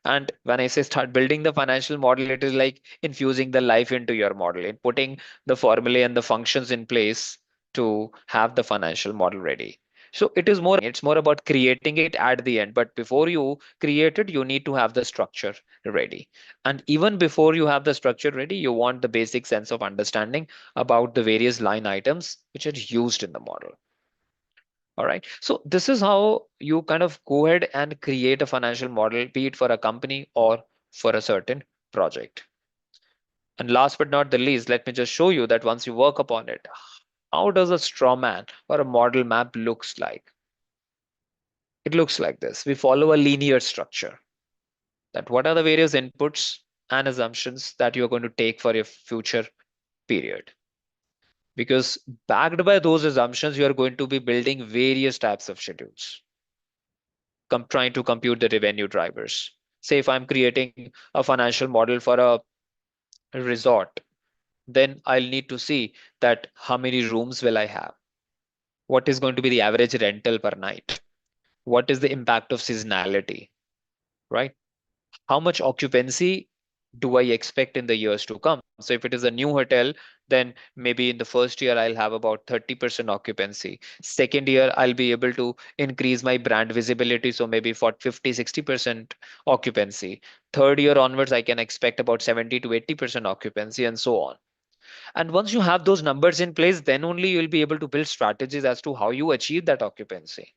And when I say start building the financial model, it is like infusing the life into your model and putting the formulae and the functions in place to have the financial model ready. So it's more about creating it at the end. But before you create it, you need to have the structure ready. And even before you have the structure ready, you want the basic sense of understanding about the various line items which are used in the model. All right. So this is how you kind of go ahead and create a financial model, be it for a company or for a certain project. And last but not the least, let me just show you that once you work upon it, how does a straw man or a model map looks like? It looks like this. We follow a linear structure. That what are the various inputs and assumptions that you're going to take for your future period? Because backed by those assumptions, you are going to be building various types of schedules trying to compute the revenue drivers. Say if I'm creating a financial model for a resort, then I'll need to see that how many rooms will I have? What is going to be the average rental per night? What is the impact of seasonality, right? How much occupancy do I expect in the years to come? So if it is a new hotel, then maybe in the first year I'll have about 30% occupancy. Second year, I'll be able to increase my brand visibility. So maybe for 50, 60% occupancy. Third year onwards, I can expect about 70 to 80% occupancy and so on. And once you have those numbers in place, then only you'll be able to build strategies as to how you achieve that occupancy,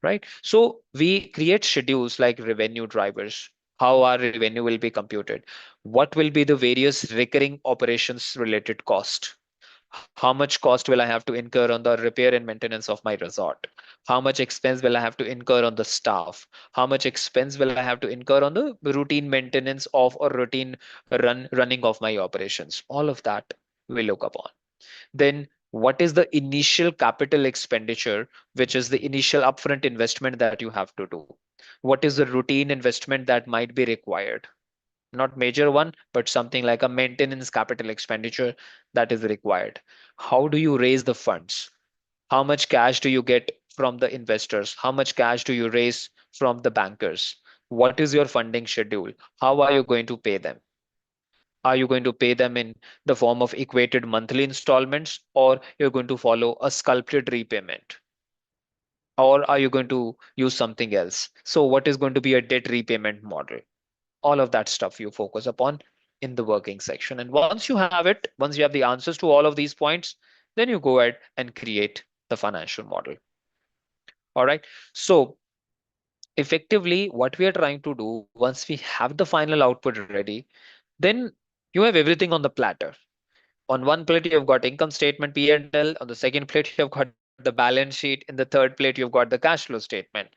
right? So we create schedules like revenue drivers. how our revenue will be computed, what will be the various recurring operations related cost, how much cost will I have to incur on the repair and maintenance of my resort, how much expense will I have to incur on the staff, how much expense will I have to incur on the routine maintenance of or routine running of my operations. All of that we look upon. Then what is the initial capital expenditure, which is the initial upfront investment that you have to do? What is the routine investment that might be required? Not major one, but something like a maintenance capital expenditure that is required. How do you raise the funds? How much cash do you get from the investors? How much cash do you raise from the bankers? What is your funding schedule? How are you going to pay them? Are you going to pay them in the form of equated monthly installments, or you're going to follow a sculpted repayment? Or are you going to use something else? So what is going to be a debt repayment model? All of that stuff you focus upon in the working section. And once you have it, once you have the answers to all of these points, then you go ahead and create the financial model. All right. So effectively, what we are trying to do once we have the final output ready, then you have everything on the platter. On one plate, you've got income statement, P&L. On the second plate, you've got the balance sheet. In the third plate, you've got the cash flow statement.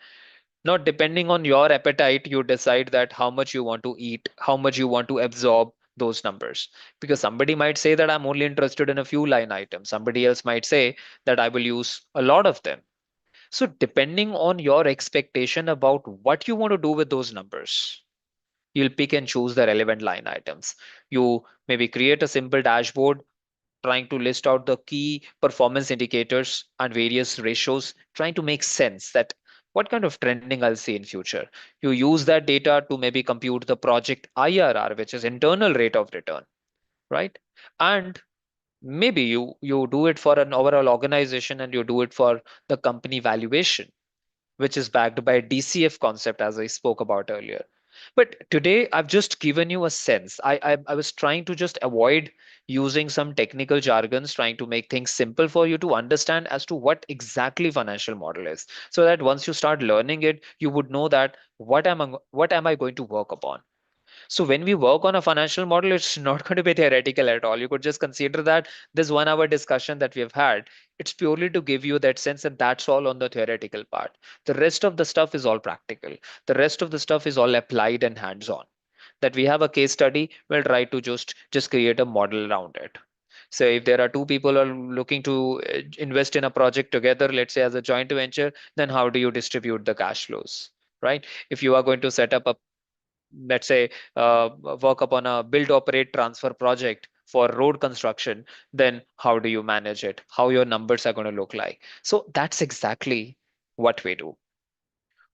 Now, depending on your appetite, you decide that how much you want to eat, how much you want to absorb those numbers. Because somebody might say that I'm only interested in a few line items. Somebody else might say that I will use a lot of them. So, depending on your expectation about what you want to do with those numbers, you'll pick and choose the relevant line items. You maybe create a simple dashboard trying to list out the key performance indicators and various ratios, trying to make sense that what kind of trending I'll see in future. You use that data to maybe compute the project IRR, which is internal rate of return, right? And maybe you do it for an overall organization and you do it for the company valuation, which is backed by a DCF concept, as I spoke about earlier. But today, I've just given you a sense. I was trying to just avoid using some technical jargons, trying to make things simple for you to understand as to what exactly financial model is, so that once you start learning it, you would know that what am I going to work upon. So when we work on a financial model, it's not going to be theoretical at all. You could just consider that this 1 hour discussion that we have had, it's purely to give you that sense, and that's all on the theoretical part. The rest of the stuff is all practical. The rest of the stuff is all applied and hands-on. That we have a case study, we'll try to just create a model around it. So if there are two people are looking to invest in a project together, let's say as a joint venture, then how do you distribute the cash flows? Right? If you are going to set up a, let's say, work upon a build operate transfer project for road construction, then how do you manage it, how your numbers are going to look like? So that's exactly what we do.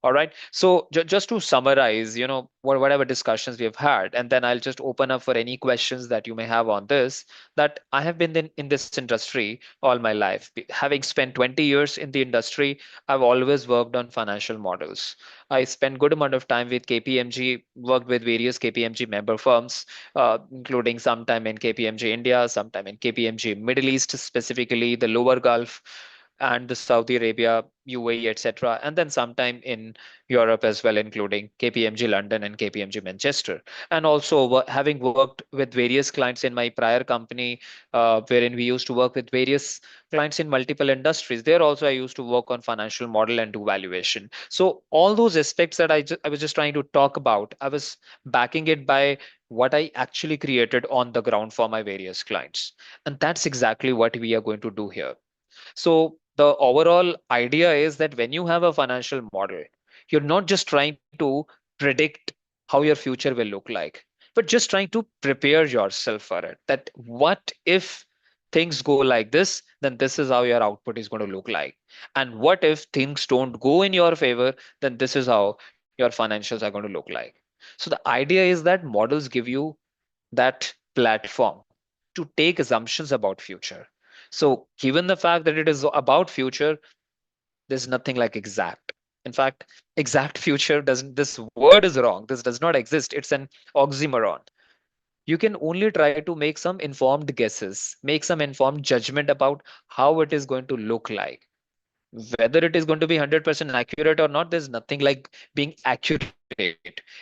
All right. So just to summarize, whatever discussions we have had, and then I'll just open up for any questions that you may have on this. That I have been in this industry all my life. Having spent 20 years in the industry, I've always worked on financial models. I spent good amount of time with KPMG, worked with various KPMG member firms, including sometime in KPMG India, sometime in KPMG Middle East, specifically the Lower Gulf and the Saudi Arabia, UAE, etc., and then sometime in Europe as well, including KPMG London and KPMG Manchester. And also having worked with various clients in my prior company, wherein we used to work with various clients in multiple industries. There also I used to work on financial model and do valuation. So all those aspects that I was just trying to talk about, I was backing it by what I actually created on the ground for my various clients. And that's exactly what we are going to do here. So the overall idea is that when you have a financial model, you're not just trying to predict how your future will look like, but just trying to prepare yourself for it. That what if things go like this, then this is how your output is going to look like. And what if things don't go in your favor, then this is how your financials are going to look like. So the idea is that models give you that platform to take assumptions about future. So given the fact that it is about future, there's nothing like exact. In fact, exact future doesn't, this word is wrong. This does not exist. It's an oxymoron. You can only try to make some informed guesses, make some informed judgment about how it is going to look like. Whether it is going to be 100% accurate or not, there's nothing like being accurate.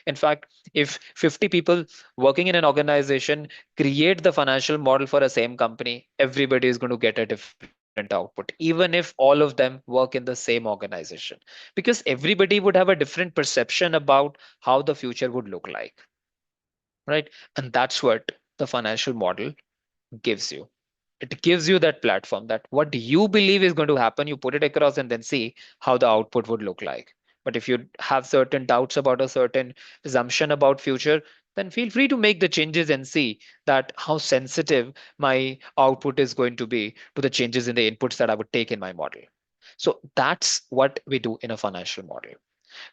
In fact, if 50 people working in an organization create the financial model for a same company, everybody is going to get a different output, even if all of them work in the same organization, because everybody would have a different perception about how the future would look like, right? And that's what the financial model gives you. It gives you that platform, that what you believe is going to happen, you put it across and then see how the output would look like. But if you have certain doubts about a certain assumption about future, then feel free to make the changes and see that how sensitive my output is going to be to the changes in the inputs that I would take in my model. So that's what we do in a financial model.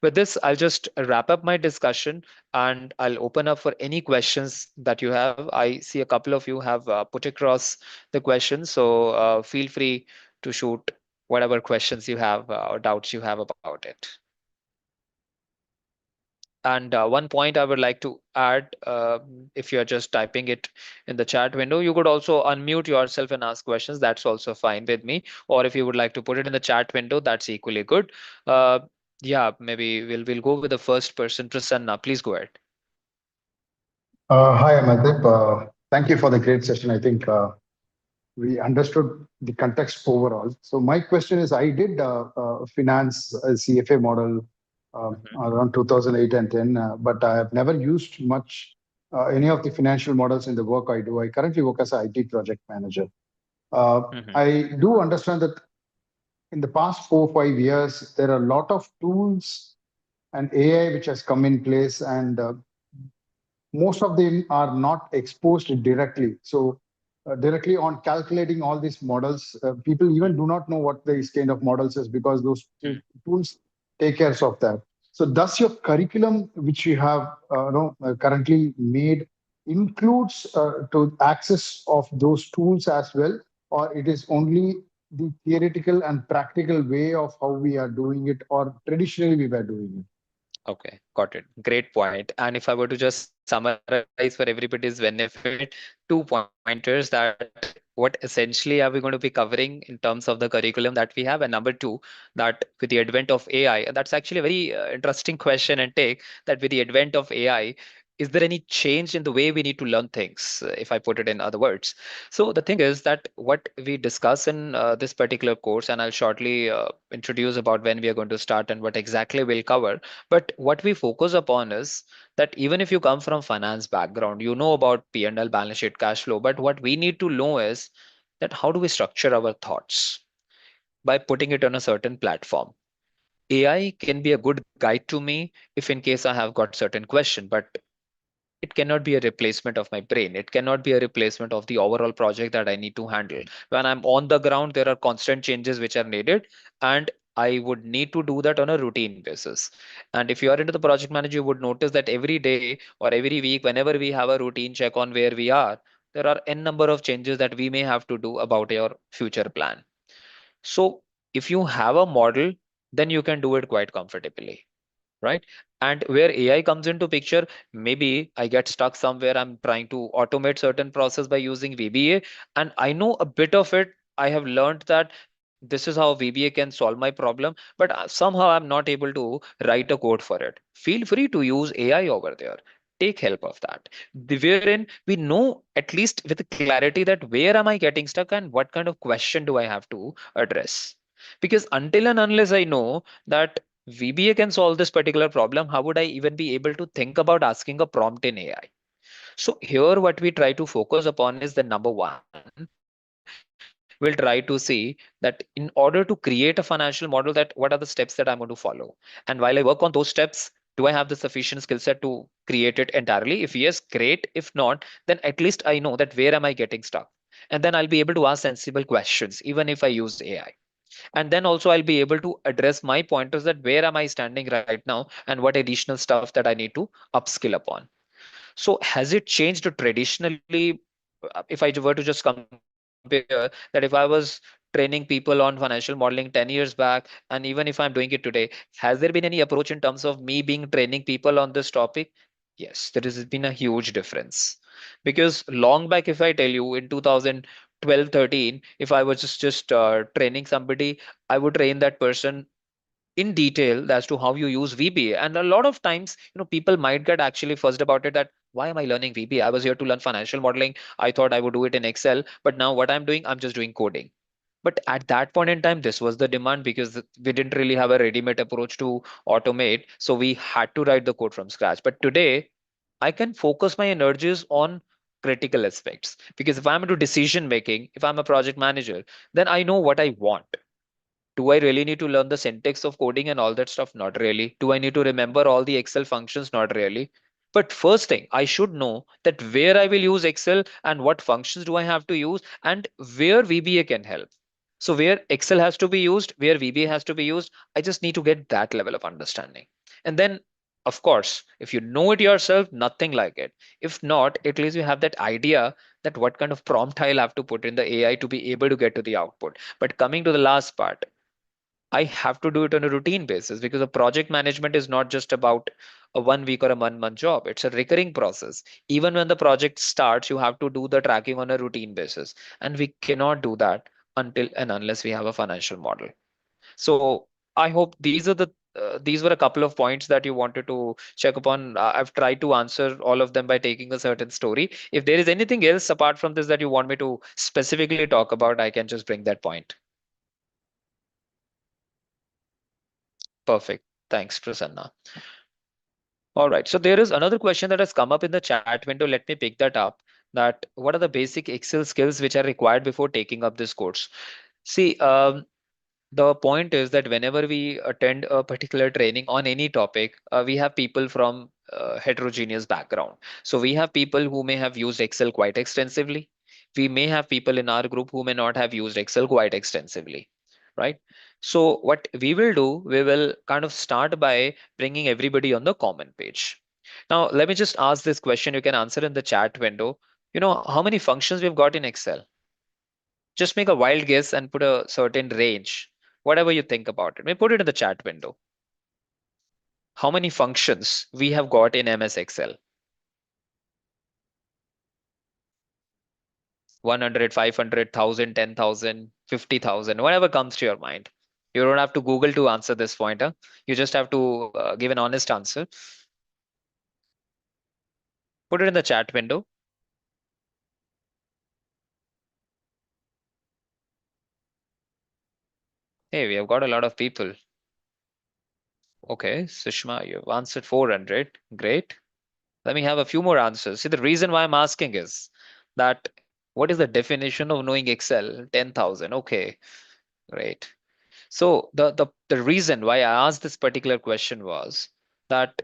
With this, I'll just wrap up my discussion and I'll open up for any questions that you have. I see a couple of you have put across the questions, so feel free to shoot whatever questions you have or doubts you have about it. And one point I would like to add, if you're just typing it in the chat window, you could also unmute yourself and ask questions. That's also fine with me. Or if you would like to put it in the chat window, that's equally good. Uh, yeah, maybe we'll go with the first person. Prasanna, please go ahead. Hi, Amadip. Thank you for the great session. I think we understood the context overall. So my question is, I did finance a CFA model around 2008 and 10, but I have never used much any of the financial models in the work I do. I currently work as an IT project manager. Mhm. I do understand that in the past 4 or 5 years, there are a lot of tools and AI which has come in place, and most of them are not exposed directly. So, directly on calculating all these models, people even do not know what these kind of models is, because those tools take care of that. So, does your curriculum, which you have currently made, includes to access of those tools as well, or it is only the theoretical and practical way of how we are doing it, or traditionally we were doing it? Okay, got it. Great point. And if I were to just summarize for everybody's benefit, 2 pointers that what essentially are we going to be covering in terms of the curriculum that we have, and number two, that with the advent of AI, and that's actually a very interesting question and take, that with the advent of AI, is there any change in the way we need to learn things, if I put it in other words? So the thing is that what we discuss in this particular course, and I'll shortly introduce about when we are going to start and what exactly we'll cover, but what we focus upon is that even if you come from finance background, you know about P&L, balance sheet, cash flow, but what we need to know is that how do we structure our thoughts by putting it on a certain platform. AI can be a good guide to me if in case I have got certain question, but it cannot be a replacement of my brain. It cannot be a replacement of the overall project that I need to handle. When I'm on the ground, there are constant changes which are needed, and I would need to do that on a routine basis. And if you are into the project manager, you would notice that every day or every week, whenever we have a routine check on where we are, there are n number of changes that we may have to do about your future plan. So if you have a model, then you can do it quite comfortably, right? And where AI comes into picture, maybe I get stuck somewhere. I'm trying to automate certain process by using VBA, and I know a bit of it. I have learned that this is how VBA can solve my problem, but somehow I'm not able to write a code for it. Feel free to use AI over there. Take help of that. Wherein we know at least with clarity that where am I getting stuck and what kind of question do I have to address. Because until and unless I know that VBA can solve this particular problem, how would I even be able to think about asking a prompt in AI? So here what we try to focus upon is the number one, we'll try to see that in order to create a financial model, that what are the steps that I'm going to follow? And while I work on those steps, do I have the sufficient skill set to create it entirely? If yes, great. If not, then at least I know that where am I getting stuck? And then I'll be able to ask sensible questions, even if I use AI. And then also I'll be able to address my pointers, that where am I standing right now and what additional stuff that I need to upskill upon. So has it changed traditionally? If I were to just compare that, if I was training people on financial modeling 10 years back, and even if I'm doing it today, has there been any approach in terms of me being training people on this topic? Yes, there has been a huge difference. Because long back, if I tell you, in 2000 12, 13, if I was just training somebody, I would train that person in detail as to how you use VBA. And a lot of times, people might get actually fussed about it, that why am I learning VBA? I was here to learn financial modeling. I thought I would do it in Excel, but now what I'm doing, I'm just doing coding. But at that point in time, this was the demand because we didn't really have a ready-made approach to automate. So we had to write the code from scratch. But today, I can focus my energies on critical aspects, because if I'm into decision making, if I'm a project manager, then I know what I want. Do I really need to learn the syntax of coding and all that stuff? Not really. Do I need to remember all the Excel functions? Not really. But first thing, I should know that where I will use Excel and what functions do I have to use and where VBA can help. So where Excel has to be used, where VBA has to be used, I just need to get that level of understanding. And then, of course, if you know it yourself, nothing like it. If not, at least you have that idea that what kind of prompt I'll have to put in the AI to be able to get to the output. But coming to the last part, I have to do it on a routine basis, because a project management is not just about a 1 week or a 1 month job. It's a recurring process. Even when the project starts, you have to do the tracking on a routine basis. And we cannot do that until and unless we have a financial model. So I hope these were a couple of points that you wanted to check upon. I've tried to answer all of them by taking a certain story. If there is anything else apart from this that you want me to specifically talk about, I can just bring that point. Perfect. Thanks, Prasanna. All right. So there is another question that has come up in the chat window. Let me pick that up. That what are the basic Excel skills which are required before taking up this course? See, the point is that whenever we attend a particular training on any topic, we have people from heterogeneous background. So we have people who may have used Excel quite extensively. We may have people in our group who may not have used Excel quite extensively, right? So what we will do, we will kind of start by bringing everybody on the common page. Now, let me just ask this question. You can answer in the chat window. You know how many functions we've got in Excel? Just make a wild guess and put a certain range, whatever you think about it. Maybe put it in the chat window. How many functions we have got in MS Excel? 100, 500, 1000, 10,000, 50,000, whatever comes to your mind. You don't have to Google to answer this pointer. You just have to give an honest answer. Put it in the chat window. Hey, we have got a lot of people. Okay, Sushma, you've answered 400. Great. Let me have a few more answers. See, the reason why I'm asking is that what is the definition of knowing Excel? 10,000. Okay, great. So the reason why I asked this particular question was that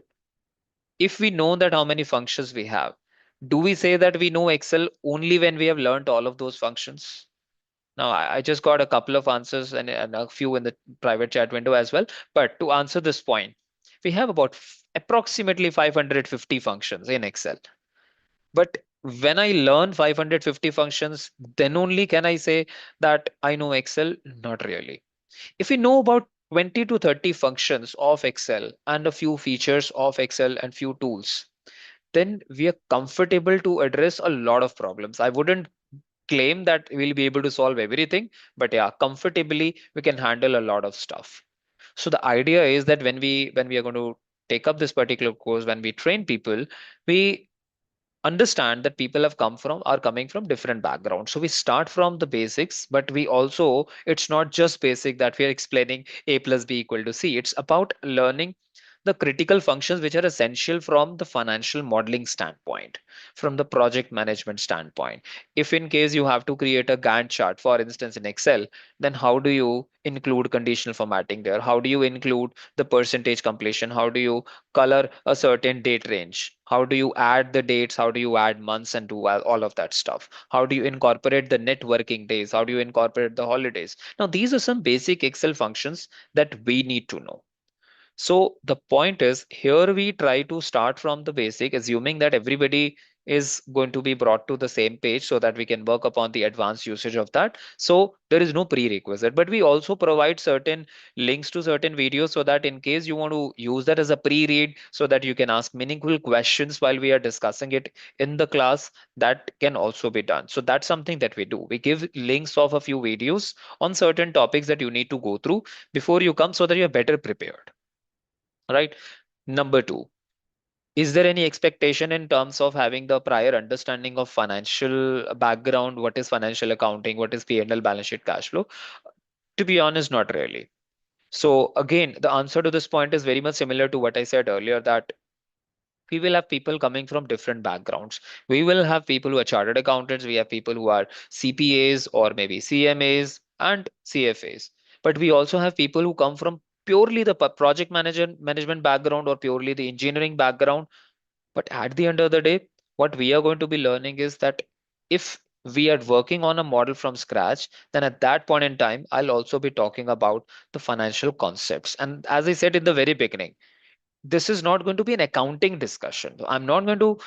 if we know that how many functions we have, do we say that we know Excel only when we have learned all of those functions? Now, I just got a couple of answers and a few in the private chat window as well. But to answer this point, we have about approximately 550 functions in Excel. But when I learn 550 functions, then only can I say that I know Excel? Not really. If we know about 20 to 30 functions of Excel and a few features of Excel and few tools, then we are comfortable to address a lot of problems. I wouldn't claim that we'll be able to solve everything, but yeah, comfortably we can handle a lot of stuff. So the idea is that when we are going to take up this particular course, when we train people, we understand that people have come from are coming from different backgrounds. So we start from the basics, but we also, it's not just basic that we are explaining a plus b equal to c. It's about learning the critical functions which are essential from the financial modeling standpoint, from the project management standpoint. If in case you have to create a Gantt chart, for instance, in Excel, then how do you include conditional formatting there? How do you include the percentage completion? How do you color a certain date range? How do you add the dates? How do you add months and do all of that stuff? How do you incorporate the net working days? How do you incorporate the holidays? Now, these are some basic Excel functions that we need to know. So the point is here we try to start from the basic, assuming that everybody is going to be brought to the same page so that we can work upon the advanced usage of that. So there is no prerequisite, but we also provide certain links to certain videos so that in case you want to use that as a pre-read so that you can ask meaningful questions while we are discussing it in the class, that can also be done. So that's something that we do. We give links of a few videos on certain topics that you need to go through before you come so that you're better prepared. Right. Number two, is there any expectation in terms of having the prior understanding of financial background? What is financial accounting? What is P&L, balance sheet, cash flow? To be honest, not really. So again, the answer to this point is very much similar to what I said earlier, that we will have people coming from different backgrounds. We will have people who are chartered accountants. We have people who are CPAs or maybe CMAs and CFAs. But we also have people who come from purely the project manager management background or purely the engineering background. But at the end of the day, what we are going to be learning is that if we are working on a model from scratch, then at that point in time, I'll also be talking about the financial concepts. And as I said in the very beginning, this is not going to be an accounting discussion. I'm not going to,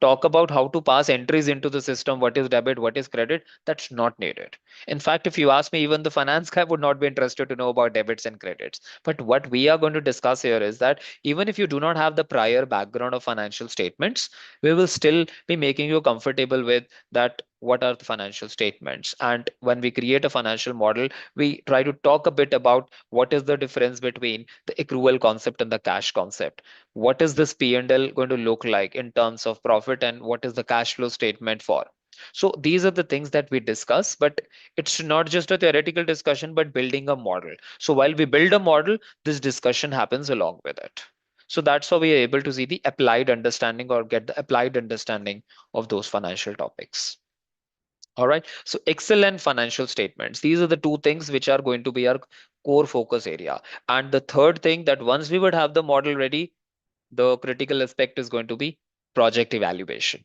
talk about how to pass entries into the system, what is debit, what is credit. That's not needed. In fact, if you ask me, even the finance guy would not be interested to know about debits and credits. But what we are going to discuss here is that even if you do not have the prior background of financial statements, we will still be making you comfortable with that. What are the financial statements? And when we create a financial model, we try to talk a bit about what is the difference between the accrual concept and the cash concept. What is this P&L going to look like in terms of profit, and what is the cash flow statement for? So these are the things that we discuss, but it's not just a theoretical discussion, but building a model. So while we build a model, this discussion happens along with it. So that's how we are able to see the applied understanding or get the applied understanding of those financial topics. All right. So Excel and financial statements. These are the two things which are going to be our core focus area. And the third thing, that once we would have the model ready, the critical aspect is going to be project evaluation.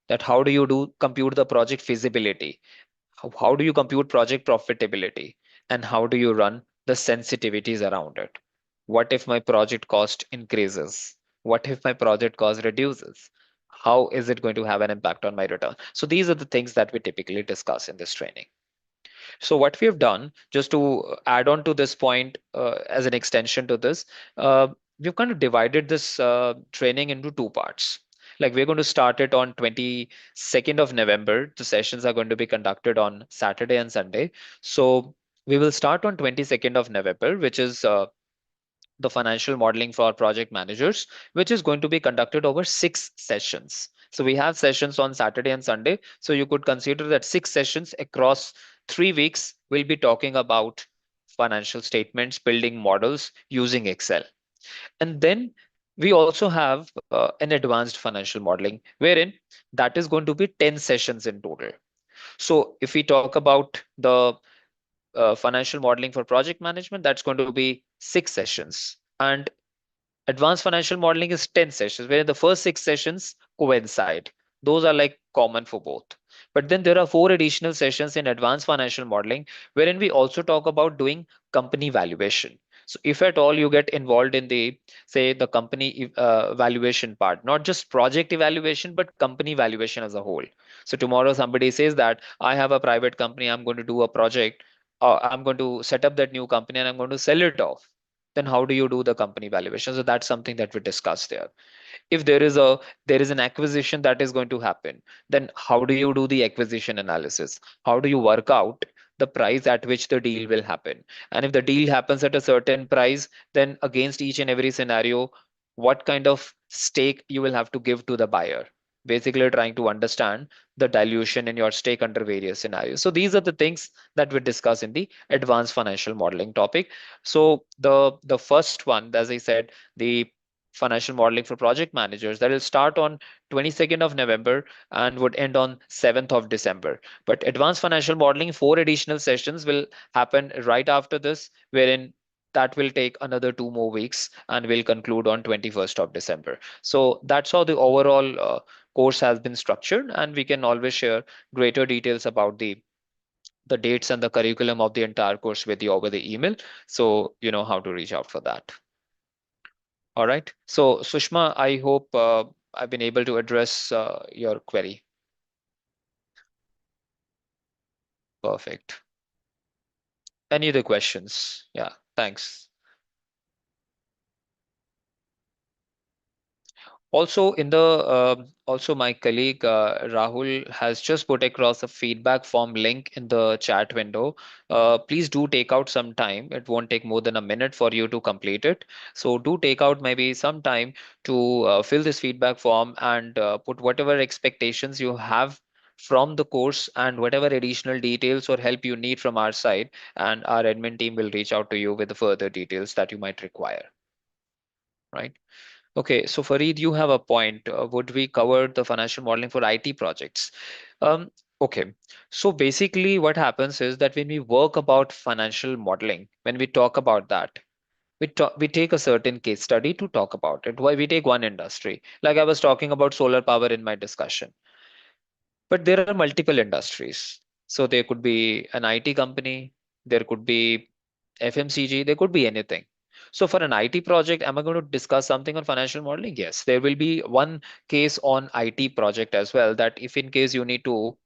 That how do you do compute the project feasibility? How do you compute project profitability? And how do you run the sensitivities around it? What if my project cost increases? What if my project cost reduces? How is it going to have an impact on my return? So these are the things that we typically discuss in this training. So what we have done, just to add on to this point, as an extension to this, we've kind of divided this training into two parts. Like we're going to start it on 22nd of November. The sessions are going to be conducted on Saturday and Sunday. So we will start on 22nd of November, which is the financial modeling for project managers, which is going to be conducted over 6 sessions. So we have sessions on Saturday and Sunday. So you could consider that 6 sessions across 3 weeks will be talking about financial statements, building models using Excel. And then we also have an advanced financial modeling, wherein that is going to be 10 sessions in total. So if we talk about the financial modeling for project management, that's going to be 6 sessions. And advanced financial modeling is 10 sessions, where the first 6 sessions coincide. Those are like common for both. But then there are 4 additional sessions in advanced financial modeling, wherein we also talk about doing company valuation. So if at all you get involved in the, say, the company valuation part, not just project evaluation, but company valuation as a whole. So tomorrow somebody says that I have a private company, I'm going to do a project, I'm going to set up that new company and I'm going to sell it off. Then how do you do the company valuation? So that's something that we discussed there. If there is an acquisition that is going to happen, then how do you do the acquisition analysis? How do you work out the price at which the deal will happen? And if the deal happens at a certain price, then against each and every scenario, what kind of stake you will have to give to the buyer? Basically trying to understand the dilution in your stake under various scenarios. So these are the things that we discuss in the advanced financial modeling topic. So the first one, as I said, the financial modeling for project managers, that will start on 22nd of November and would end on 7th of December. But advanced financial modeling, 4 additional sessions will happen right after this, wherein that will take another 2 more weeks and will conclude on 21st of December. So that's how the overall course has been structured, and we can always share greater details about the dates and the curriculum of the entire course with you over the email. So you know how to reach out for that. All right. So Sushma, I hope I've been able to address your query. Perfect. Any other questions? Yeah, thanks. Also my colleague Rahul has just put across a feedback form link in the chat window. Please do take out some time. It won't take more than a minute for you to complete it. So do take out maybe some time to fill this feedback form and put whatever expectations you have from the course and whatever additional details or help you need from our side, and our admin team will reach out to you with the further details that you might require. Right? Okay, so Fareed, you have a point. Would we cover the financial modeling for IT projects? Um, okay, so basically what happens is that when we work about financial modeling, when we talk about that, we take a certain case study to talk about it. Why we take one industry, like I was talking about solar power in my discussion, but there are multiple industries. So there could be an IT company, there could be FMCG, there could be anything. So for an IT project, am I going to discuss something on financial modeling? Yes, there will be one case on IT project as well, that if in case you need to,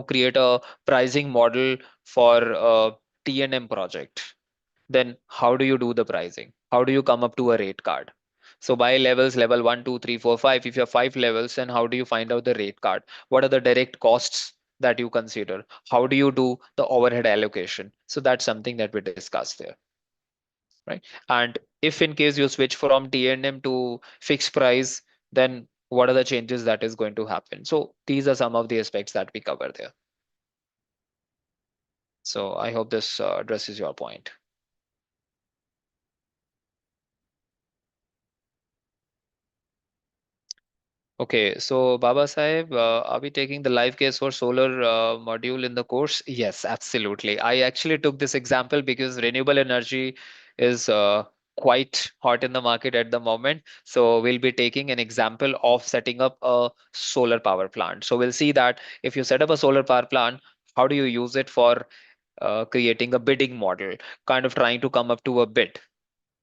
create a pricing model for a T&M project, then how do you do the pricing? How do you come up to a rate card? So by levels, level 1, 2, 3, 4, 5, if you have 5 levels, then how do you find out the rate card? What are the direct costs that you consider? How do you do the overhead allocation? So that's something that we discussed there, right? And if in case you switch from T&M to fixed price, then what are the changes that is going to happen? So these are some of the aspects that we cover there. So I hope this addresses your point. Okay, so Baba Sahib, are we taking the live case for solar module in the course? Yes, absolutely. I actually took this example because renewable energy is quite hot in the market at the moment. So we'll be taking an example of setting up a solar power plant. So we'll see that if you set up a solar power plant, how do you use it for creating a bidding model, kind of trying to come up to a bid,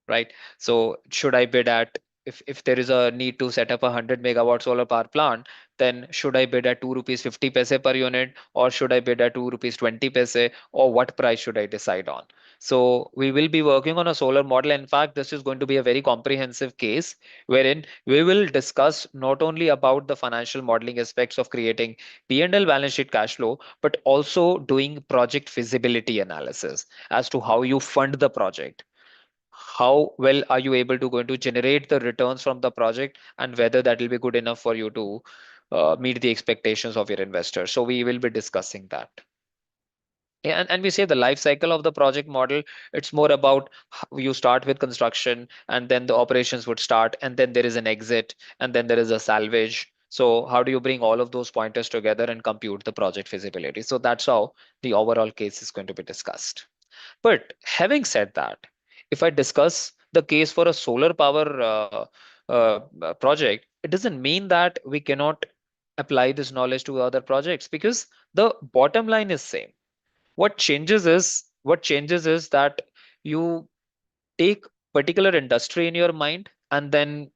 right? So should I bid at, if there is a need to set up a 100 megawatt solar power plant, then should I bid at 2 rupees 50 paise per unit, or should I bid at 2 rupees 20 paise, or what price should I decide on? So we will be working on a solar model. In fact, this is going to be a very comprehensive case wherein we will discuss not only about the financial modeling aspects of creating P&L balance sheet cash flow, but also doing project feasibility analysis as to how you fund the project, how well are you able to going to generate the returns from the project, and whether that will be good enough for you to meet the expectations of your investors. So we will be discussing that. Yeah, and we say the life cycle of the project model, it's more about you start with construction and then the operations would start, and then there is an exit, and then there is a salvage. So how do you bring all of those pointers together and compute the project feasibility? So that's how the overall case is going to be discussed. But having said that, if I discuss the case for a solar power project, it doesn't mean that we cannot apply this knowledge to other projects, because the bottom line is same. What changes is that you take particular industry in your mind, and then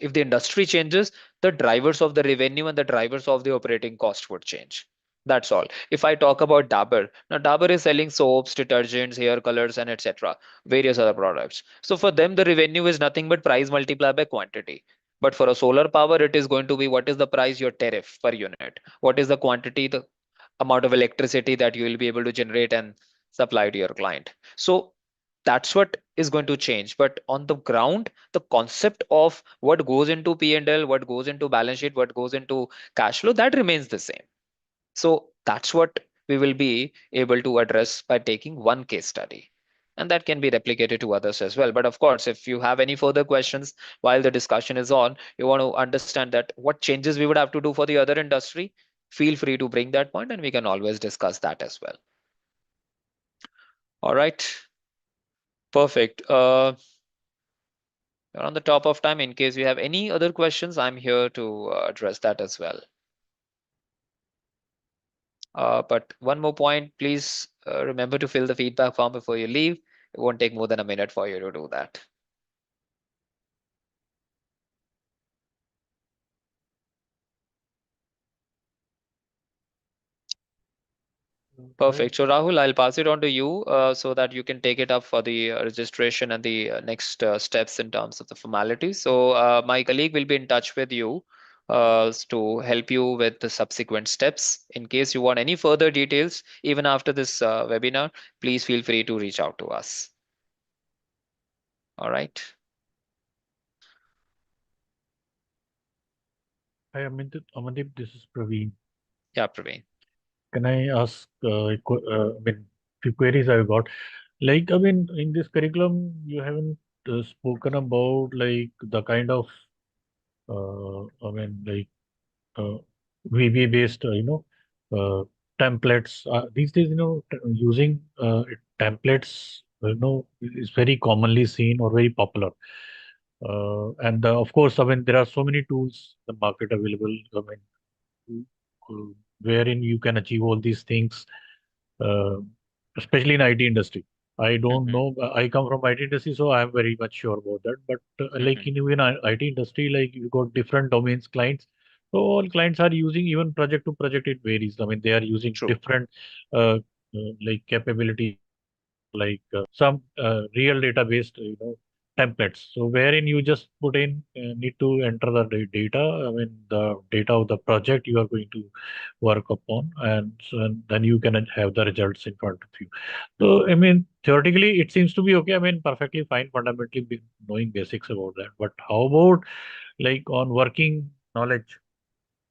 if the industry changes, the drivers of the revenue and the drivers of the operating cost would change. That's all. If I talk about Dabur, now Dabur is selling soaps, detergents, hair colors, and etc., various other products. So for them, the revenue is nothing but price multiplied by quantity. But for a solar power, it is going to be what is the price, your tariff per unit, what is the quantity, the amount of electricity that you will be able to generate and supply to your client. So that's what is going to change. But on the ground, the concept of what goes into P&L, what goes into balance sheet, what goes into cash flow, that remains the same. So that's what we will be able to address by taking one case study. And that can be replicated to others as well. But of course, if you have any further questions while the discussion is on, you want to understand that what changes we would have to do for the other industry, feel free to bring that point and we can always discuss that as well. All right. Perfect. We're on the top of time. In case you have any other questions, I'm here to address that as well. But one more point, please remember to fill the feedback form before you leave. It won't take more than a minute for you to do that. Perfect. So Rahul, I'll pass it on to you so that you can take it up for the registration and the next steps in terms of the formalities. So my colleague will be in touch with you to help you with the subsequent steps. In case you want any further details, even after this webinar, please feel free to reach out to us. All right. Hi, Amandeep, this is Praveen. Yeah, Praveen. Can I ask, I mean, few queries I've got? Like, I mean, in this curriculum, you haven't spoken about like the kind of, I mean, like uh, VB based, uh, templates. These days, using templates, is very commonly seen or very popular. And of course, I mean, there are so many tools in the market available. I mean, wherein you can achieve all these things, uh, especially in IT industry. I don't Mhm, know. I come from IT industry, so I'm very much sure about that. But like mhm. in even IT industry, like you got different domains clients. So all clients are using even project to project. It varies. I mean, they are using True. different like capabilities or like some real database, templates. So wherein you just put in need to enter the data. I mean, the data of the project you are going to work upon, and then you can have the results in front of you. So, I mean, theoretically, it seems to be okay. I mean, perfectly fine, fundamentally knowing basics about that. But how about like on working knowledge?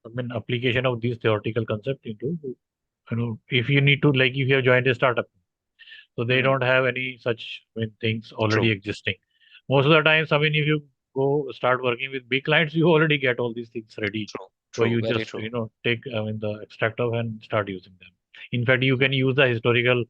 I mean, application of these theoretical concepts into, if you need to, like, if you have joined a startup, so they Mhm. don't have any such, I mean, things already True. existing. Most of the times, I mean, if you go start working with big clients, you already get all these things ready. True. So True. you Very just, true. take, I mean, the extract of and start using them. In fact, you Mhm. can use the historical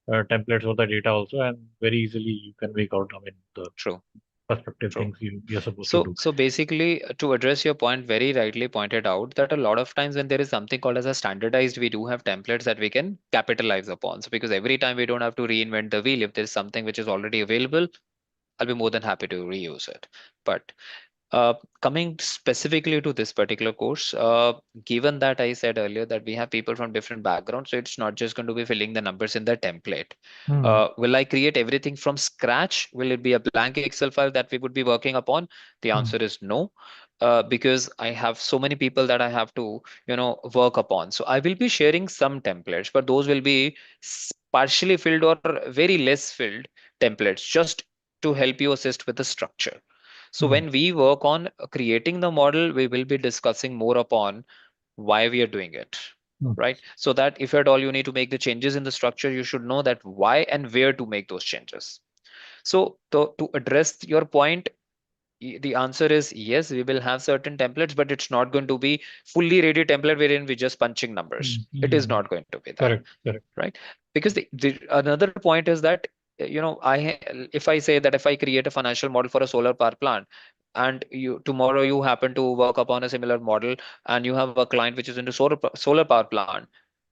templates for the data also, and very easily you can make out, I mean, the True. perspective True. things you're supposed to So, do. so basically, to address your point, very rightly pointed out that a lot of times when there is something called as a standardized, we do have templates that we can capitalize upon. So, because every time we don't have to reinvent the wheel, if there's something which is already available, I'll be more than happy to reuse it. But coming specifically to this particular course, given that I said earlier that we have people from different backgrounds, so it's not just going to be filling the numbers in the template. Hmm. Will I create everything from scratch? Will it be a blank Excel file that we would be working upon? The Hmm. answer is no, because I have so many people that I have to, work upon. So I will be sharing some templates, but those will be partially filled or very less filled templates, just to help you assist with the structure. So Hmm. when we work on creating the model, we will be discussing more upon why we are doing it, Hmm. right? So that if at all you need to make the changes in the structure, you should know that why and where to make those changes. So to address your point, the answer is yes, we will have certain templates, but it's not going to be fully ready template wherein we just punching Hmm. numbers. It is Hmm. not going to be that, Correct. Correct. right? Because the another point is that if I say that if I create a financial model for a solar power plant, and you tomorrow you happen to work upon a similar model, and you have a client which is into solar power plant,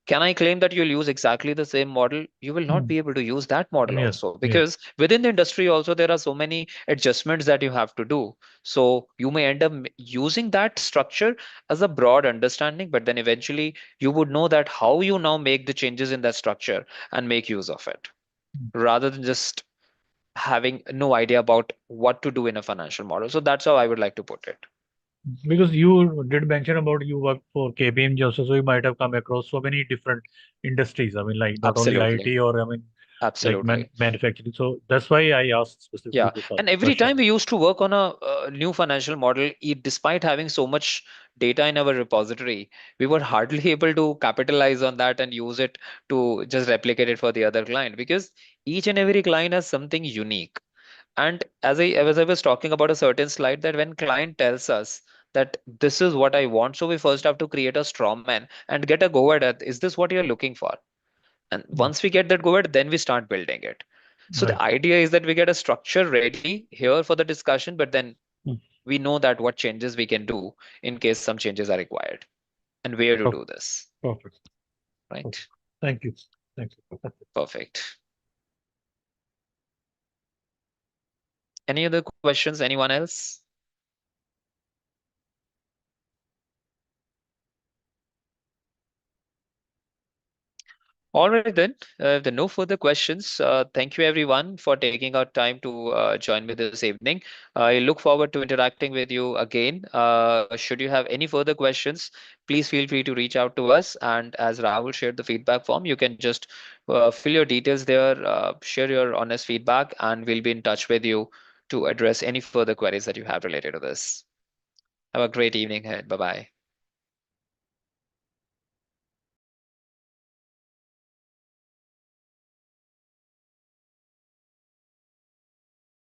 can I claim that you'll use exactly the same model? You will not Hmm. be able to use that model Yes. also, Yes. because within the industry also there are so many adjustments that you have to do. So you may end up using that structure as a broad understanding, but then eventually you would know that how you now make the changes in that structure and make use of it, rather than just having no idea about what to do in a financial model. So that's how I would like to put it. Because you did mention about you work for KPMG also, so you might have come across so many different industries. I mean, like not only Absolutely. IT or I mean, like Absolutely. manufacturing. So that's why I asked specifically Yeah. this And every question. time we used to work on a new financial model, despite having so much data in our repository, we were hardly able to capitalize on that and use it to just replicate it for the other client, because each and every client has something unique. And as I was talking about a certain slide, that when client tells us that this is what I want, so we first have to create a straw man and get a go at it. Is this what you're looking for? And Mm. once we get that go at, then we start building it. So the Right. idea is that we get a structure ready here for the discussion, but then Mm. we know that what changes we can do in case some changes are required and where to Per- do this, Perfect. right? Perfect. Thank you. Thank you. Perfect. Any other questions? Anyone else? All right then. If there are no further questions, thank you everyone for taking out time to join me this evening. I look forward to interacting with you again. Should you have any further questions, please feel free to reach out to us. And as Rahul shared the feedback form, you can just fill your details there, share your honest feedback, and we'll be in touch with you to address any further queries that you have related to this. Have a great evening ahead. Bye bye.